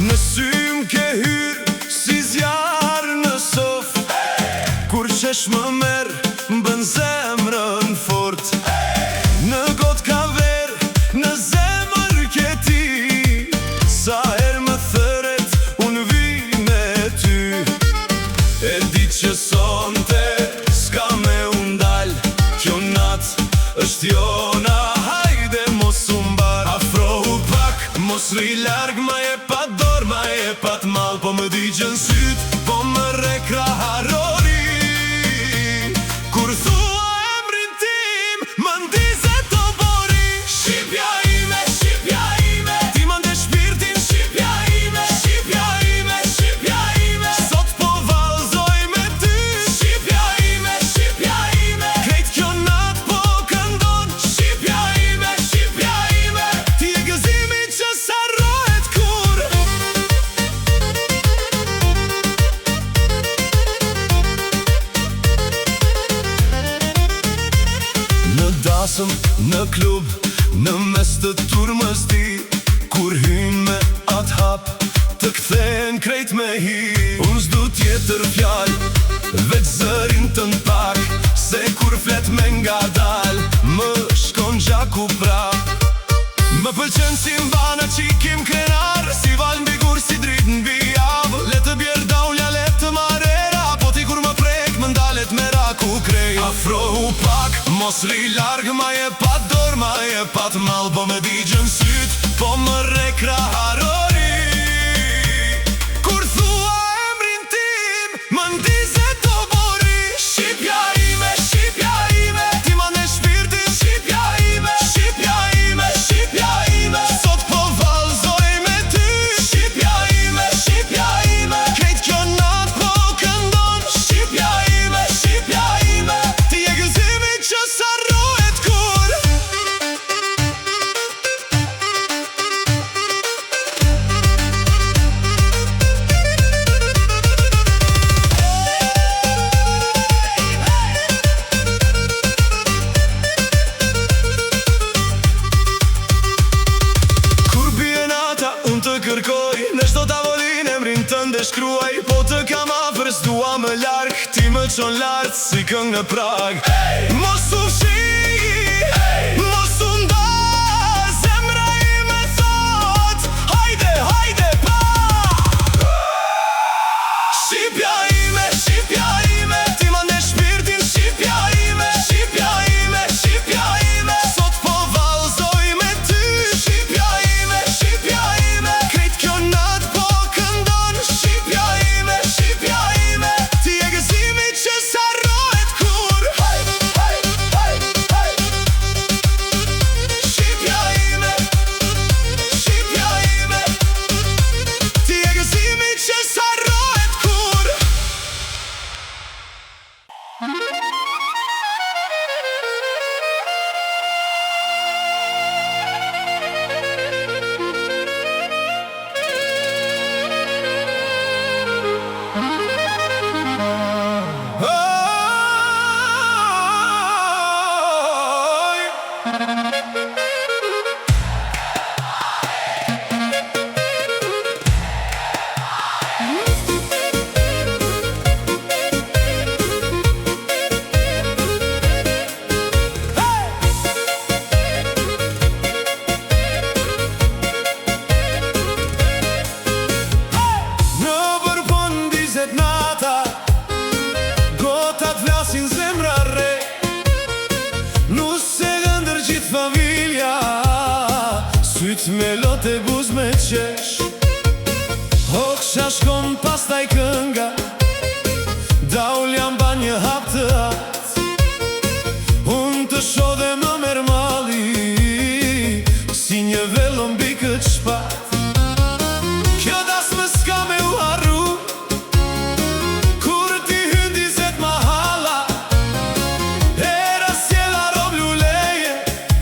Në sym ke hyrë si zjarë në sof, kur qesh më merë m'bën zemrën fort. Në gotë ka verë, në zemër ke ti, sa herë më thëret unë vi me ty. E di që sonte s'ka me undal, kjo natë është jona, hajde mos u mbar. Afrohu pak, mos rri larg, ma je pa dorë, ma je pa t'mal, po më digjën syt, po më rekra harori. Kur thua emrin tim, më ndize të bori. Shqipja ime, ti më nde shpirtin. Shqipja ime, sot po valzoj me ty. Shqipja ime, krejt kjo natë po këndon. Shqipja ime, ti e gëzimi që s'harrohet kur. Në dasëm, në klub, në mes të turmës ti, kur hyn me atë hap, të kthehen krejt me hi. Unë s'du tjetër fjall, veç zërin të n'pak, se kur flet me nga dal, më shkon gjaku prap. Më pëlqen si mbana qikim krenar, si val mbi gur, si drit n'bi javë. Le të bjerë daulja, le të marera, po ti kur më prek, më ndalet me raku krej. Afrohu pak, mos rri larg, ma je pa dorë, ma je pa t'mal, po më digjën syt, po më rekra harori. Kur thua emrin tim, më ndize të bori. Shqipja ime, ti ma ne shpirtin. Shqipja ime, sot po valzoj me ty. Shqipja ime, krejt kjo natë po këndon. Shqipja ime, ti e gëzimi që s'harrohet kur. Kur bie nata, unë të kërkoj, në çdo tavolinë emrin tënd e shkruaj. Po të kam afër, s'dua më larg, ti më çon lart si këngë në prag. Mos u fshi, mos u nda, zemra ime thot, hajde pa. Shqipja ime, ti ma ne shpirtin. Shqipja ime, sot po valzoj me ty. Shqipja ime, krejt kjo natë po këndon. Shqipja ime, ti e gëzimi që s'harrohet kur. Hoksha shkon pastaj kënga, daul jam ba një hap të atë. Unë të shodhe më merë mali, si një velo mbi këtë shpat. Kjo das më s'ka me u harru, kur ti hyndi zet ma hala. Era sjela rob luleje,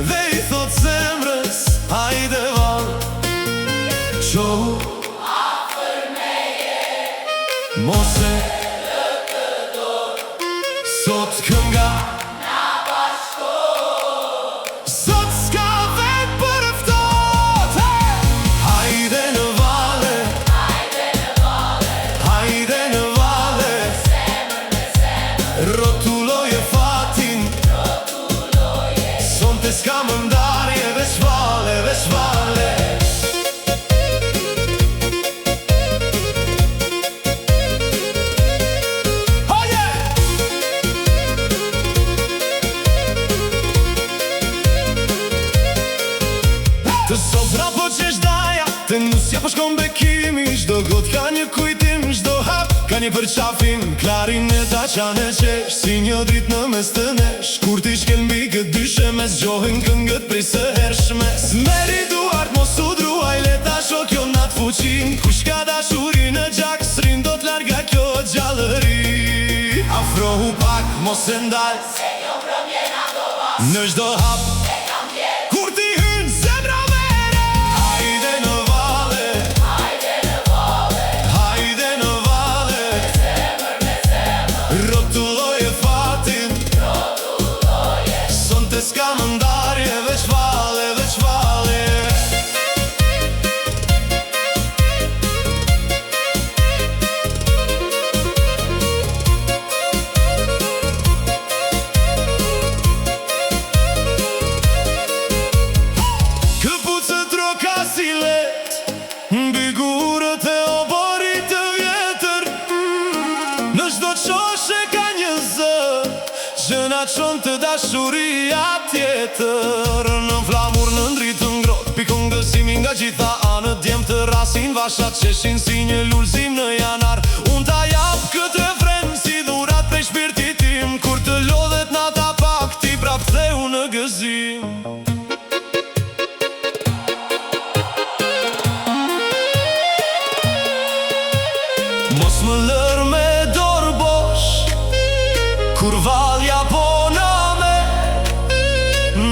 dhe i thot zemrës, hajde val. Qohu Mose sot kënga Na bashko sot s'ka vet për ftot. Hajde në vale, hajde në vale, rotuloje fatin, sonte s'ka më ndarje, veç vale, veç vale. Të sofra po qesh daja, të nusja po shkon bekimi. Shdo got ka një kujtim, shdo hap ka një përqafim. Klarineta qane qesh, si një drit në mes të nesh. Kur ti shkel mbi këtë dyshe, mes gjohin këngët prej së hershme. Smeri duart mos u druaj, leta shok jo nat fuqin. Kush ka dashuri në gjak, s'rin do t'larga kjo gjallëri. Afrohu pak, mos e ndal, Se jo mbrëmjena do vas në shdo hap, E kam vjet kur ti hyn zemra mere. Hajde në vale, Hajde në vale hajde në vale, Zemër me zemër rotulloje fatin, Rotulloje sonte s'ka më ndarje, veç vale, veç vale. Këpucët roka si let, mbi gurët e oborit të vjetër. Në shdo qoshe ka një zë, që na qon të dashuria tjetër. Në flamur në ndritë ngrot, pikon gëzimi nga gjitha anët. Djem të rasin, vashat qeshin si një lullzim në janar. Unë ta jap këtë refren si dhurat prej shpirtit tim. Kur të lodhet nata pak, ti prap theu në gëzim. Mos më lër me dorë bosh, kur valja po në me.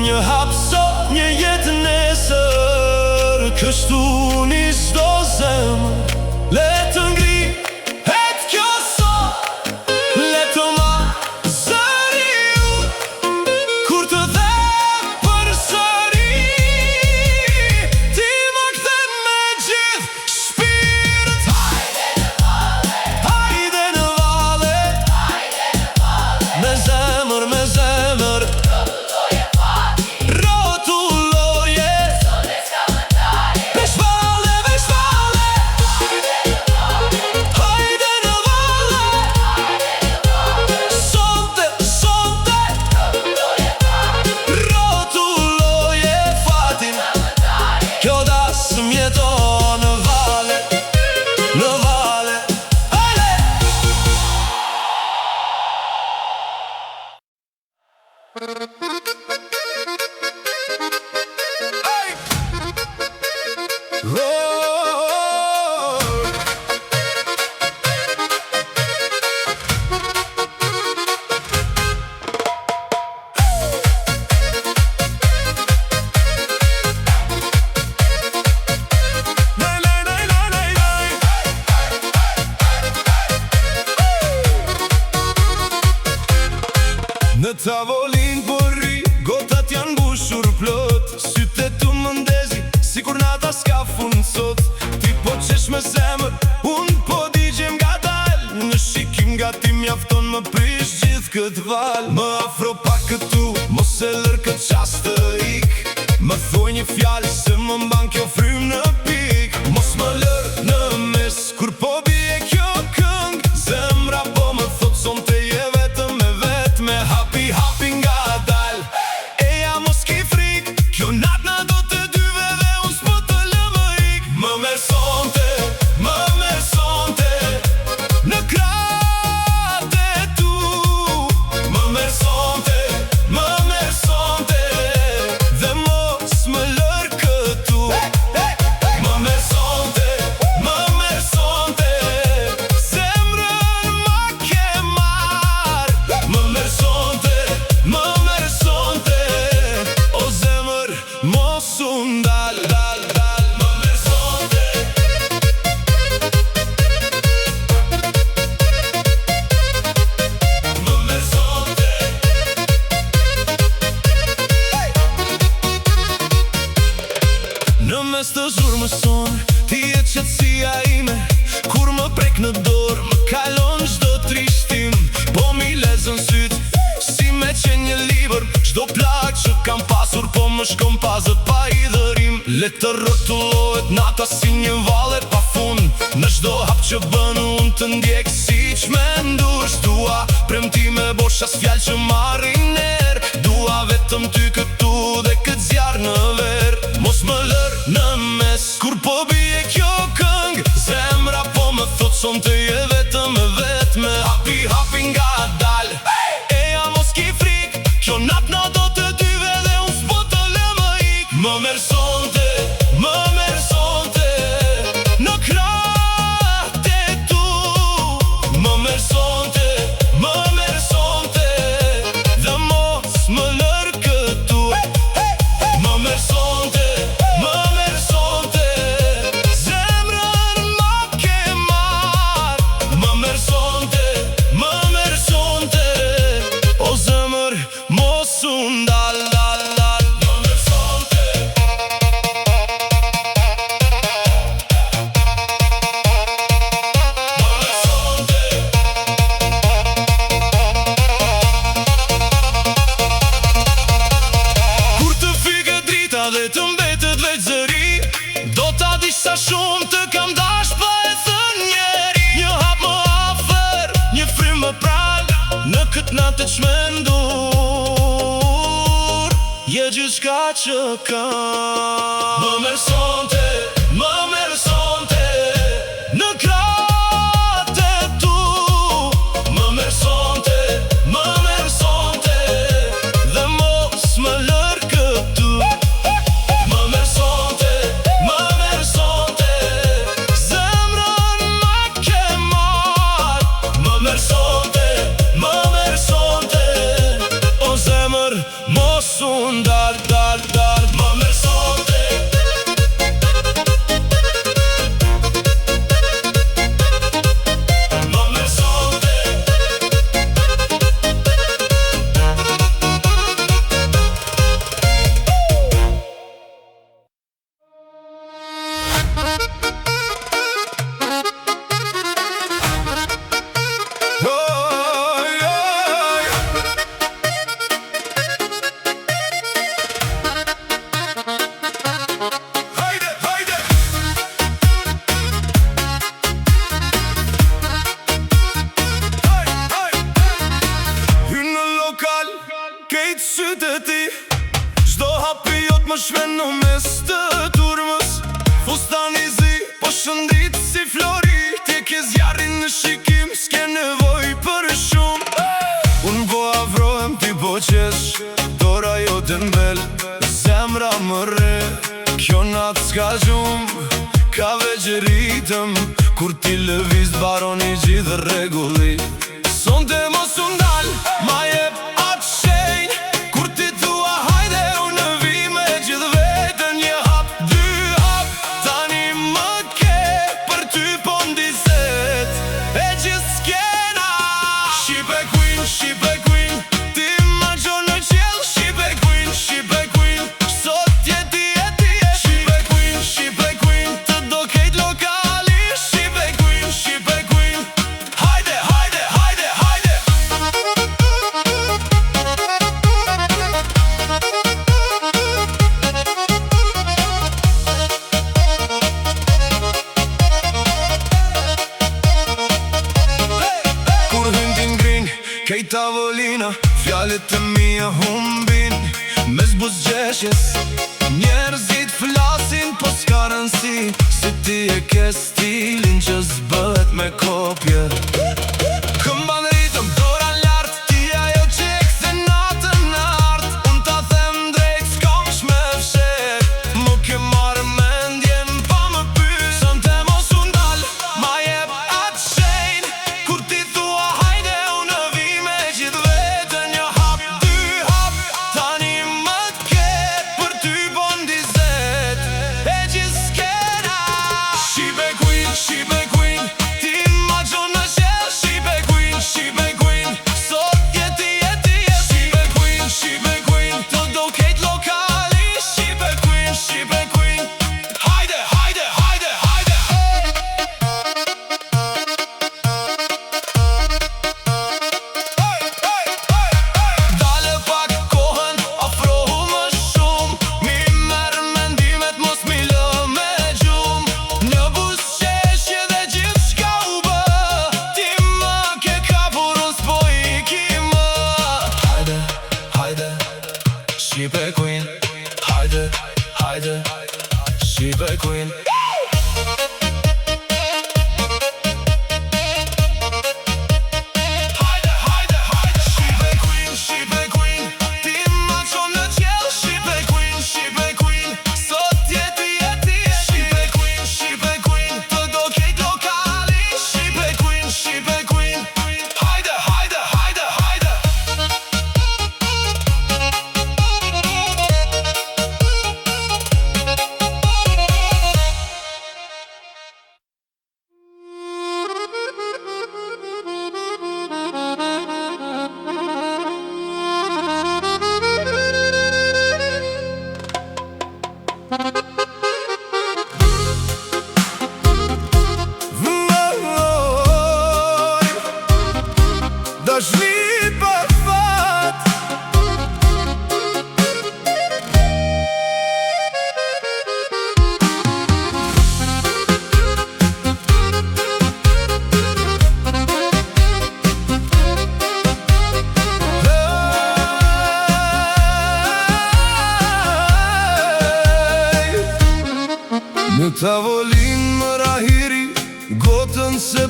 Një hap sot, një jetë nesër, kështu një shdo zemër. Le të ngri, het kjo sot, le të ma zëri u, kur të dhe për sëri. Ti më kthen me gjithë shpirt. Hajde në vale, me zemër, me zemër, Rotulloje fatin rotulloje, Sonte s'ka më ndarje veç vale, veç vale. Hajde në vale, sonte, sonte, rotulloje fatin. Kjo das mjeton në vale, në vale. Hajde! Hey! Oh! Nay, nay, nay, nay, nay, nay. Në tavolin përri, gotat janë bushur plot. Sytë tu më ndezi, si kur nata s'ka fund sot. Ti po qesh me zemër, unë po digjem nga dal. Në shikim nga ti mjafton më prish gjithë këtë val. Më afro pak këtu, mos e lër këtë qas të ik. Më thoj një fjallë se më mban kjo frym në pik. Mos më lër në mes, kur po bie kjo këng. Zemra po më thot sonte je vetëm me vet. Me hapi hapi nga dal. Eja mos ki frik, kjo nat na do të dyve dhe unë s'po të lë më ik. Më merr sonte, më merr shkon pazët pa i dhërim. Le të rrotullohet nata si një valle pa fund. Në çdo hap që bën unë të ndjek si ç'mendush. Dua premtime bosha s'fjallë që marrin erë. Dua vetëm ty këtu dhe këtë zjarë në verë. Mos më lër në mes kur po bie kjo këngë. Zemra po më thot son të je vetëm e vetme. Hapi nga dal, eja mos ki frik. Kjo nat na do të dyve dhe unë s'po të le më ik. Më merë sonte në kraht e tu. Më merë sonte dhe mos më lër këtu. Më merë sonte zemrën ma ke marr. Më merë sonte o zemër mos u ndal. Më merë sonte kur të fike drita dhe të mbetet veç zëri. Do ta dish sa shumë të kam dash pa e thënë njeri. Një hap më afer, një frymë më pral. Në këtë natë të çmendur je gjithçka që kam. Më merë sonte në kraht e tu. Më merë sonte dhe mos më lër këtu. Më merë sonte zemrën ma ke marr. Më merë sonte o zemër mos u ndal. Më merë sonte kejtë sytë e ti. Çdo hapi jot më shven në mes të turmës. Fustani zi po shëndrit si flori. Ti ke zjarrin në shikim, s'ke nevoj për shumë. Unë po afrohem ti po qesh, dora jo dëmbel. Zemra më re, kjo natë s'ka gjumë. Ka veç ritëm, kur ti lëviz baroni gjithë regulli. Sonte mos u ndal, ma jep atë shenjë. Kur ti thua hajde unë në vi me gjithë vetën. Një hap, dy hap, tani më ke për ty po ndizet e gjithë skena. Shqipe queen, ti ma gjon në qell. Shqipe queen, sot jeti e. Shqipe queen, të do kejt lokali. Shqipe queen, hajde. Kur hyndin grin, kejt tavolina, fjallet e mia humbin. Mes buzgjeshjes, njerëzit flasin, po s'ka rëndsi. Se ti e ke stilin që s'bët me kopje. Këmban ritëm, dora lart, ti ajo që e kthe natën në art. Unë ta them drejt, s'kom shme fshet. Më ke marrë mendjen pa më pyet. Sonte mos u ndal, ma jep atë shenjë. Kur ti thua hajde unë në vi me gjithë vetën. Një hap, dy hap, tani më ke për ty po ndizet e gjithë skena. Shqipe queen, ti ma gjon në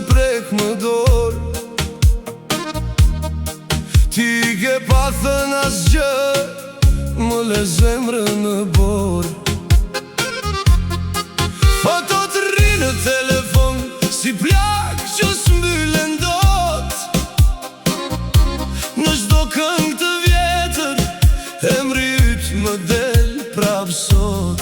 prek më dorë. Ti ke pa thënë asgjë, më le zemrën në borë. Foto të ri në telefon, si plak që s'mbyllen dot. Në çdo këngë të vjetër, emri yt më del prap sot.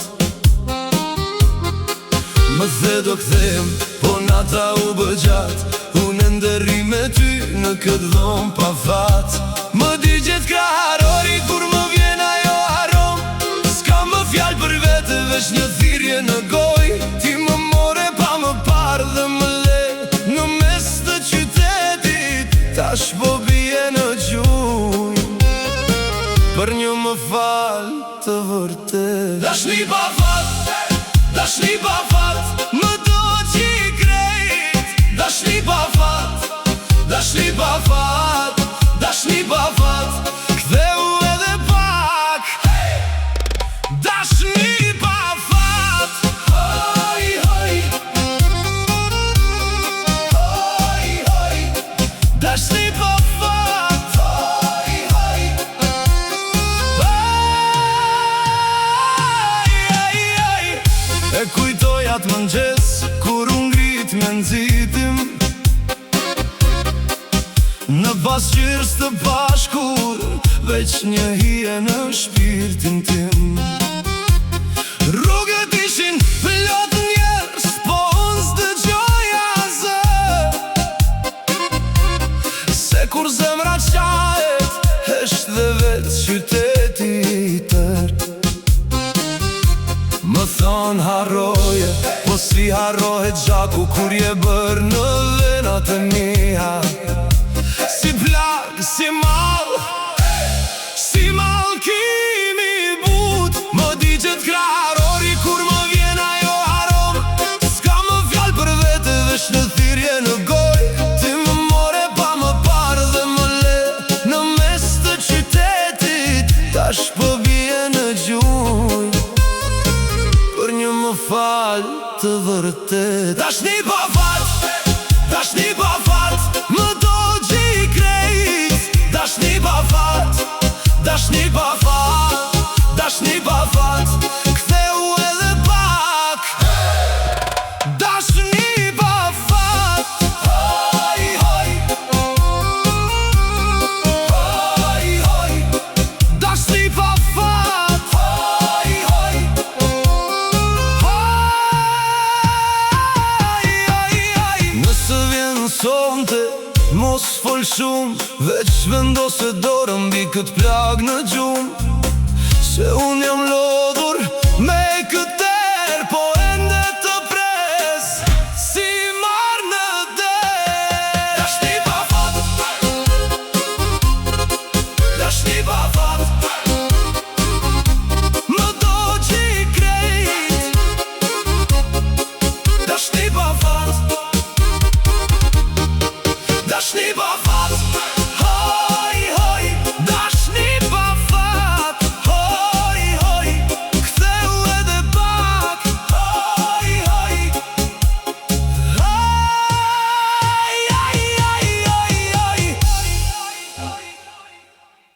Më the do kthehem, po nata u bë gjatë. Unë ndërri me ty në këtë dhomë pa fat. Më digjet kraharori kur më vjen ajo arom. S'ka më fjallë për vete, veç një thirrje në goj. Ti më more pa më parë dhe më le në mes të qytetit. Tash po bie në gjunjë, për një më falë të vërtet. Dashni pa fat, dashni pa fat, më do që i krejt. Dashni pa fat, dashni pa fat, dashni pa fat, ktheu edhe pak. Dashni pa fat, hoj, hoj, hoj, hoj. Dashni pa fat, hoj, hoj, e kujtoj atë mëngjes kur unë ngrit me nxitim në pasqyrës të bashkur, veç një hije në shpirtin tim. Rrugët ishin plot njerëz, po unë s'dëgjoja zë. Se kur zemra qahet, hesht dhe vetë qyteti i tërë. Më thonë harroje, po si harrohet gjaku kur je bërë në venat e mia. Si plag, si mal, si mallkimi i but. Më digjet kraharori kur më vjen ajo arom. S'ka më fjallë për vete, veç në thirrje në goj. Ti më more pa më parë dhe më le në mes të qytetit. Tash po bie në gjunjë, për një më falë të vërtet. Dashni pa fat, dashni pa fat, më do që i krejt. Dashni pa fat, dashni pa fat, dashni pa fat, ktheu edhe pak. Dashni pa fat, hoj, hoj, hoj, hoj. Dashni pa fat, hoj, hoj, nëse vjen sonte, mos fol shumë, veç vendose dorën mbi këtë plag në gjumë. Se unë jam lodhur me këtë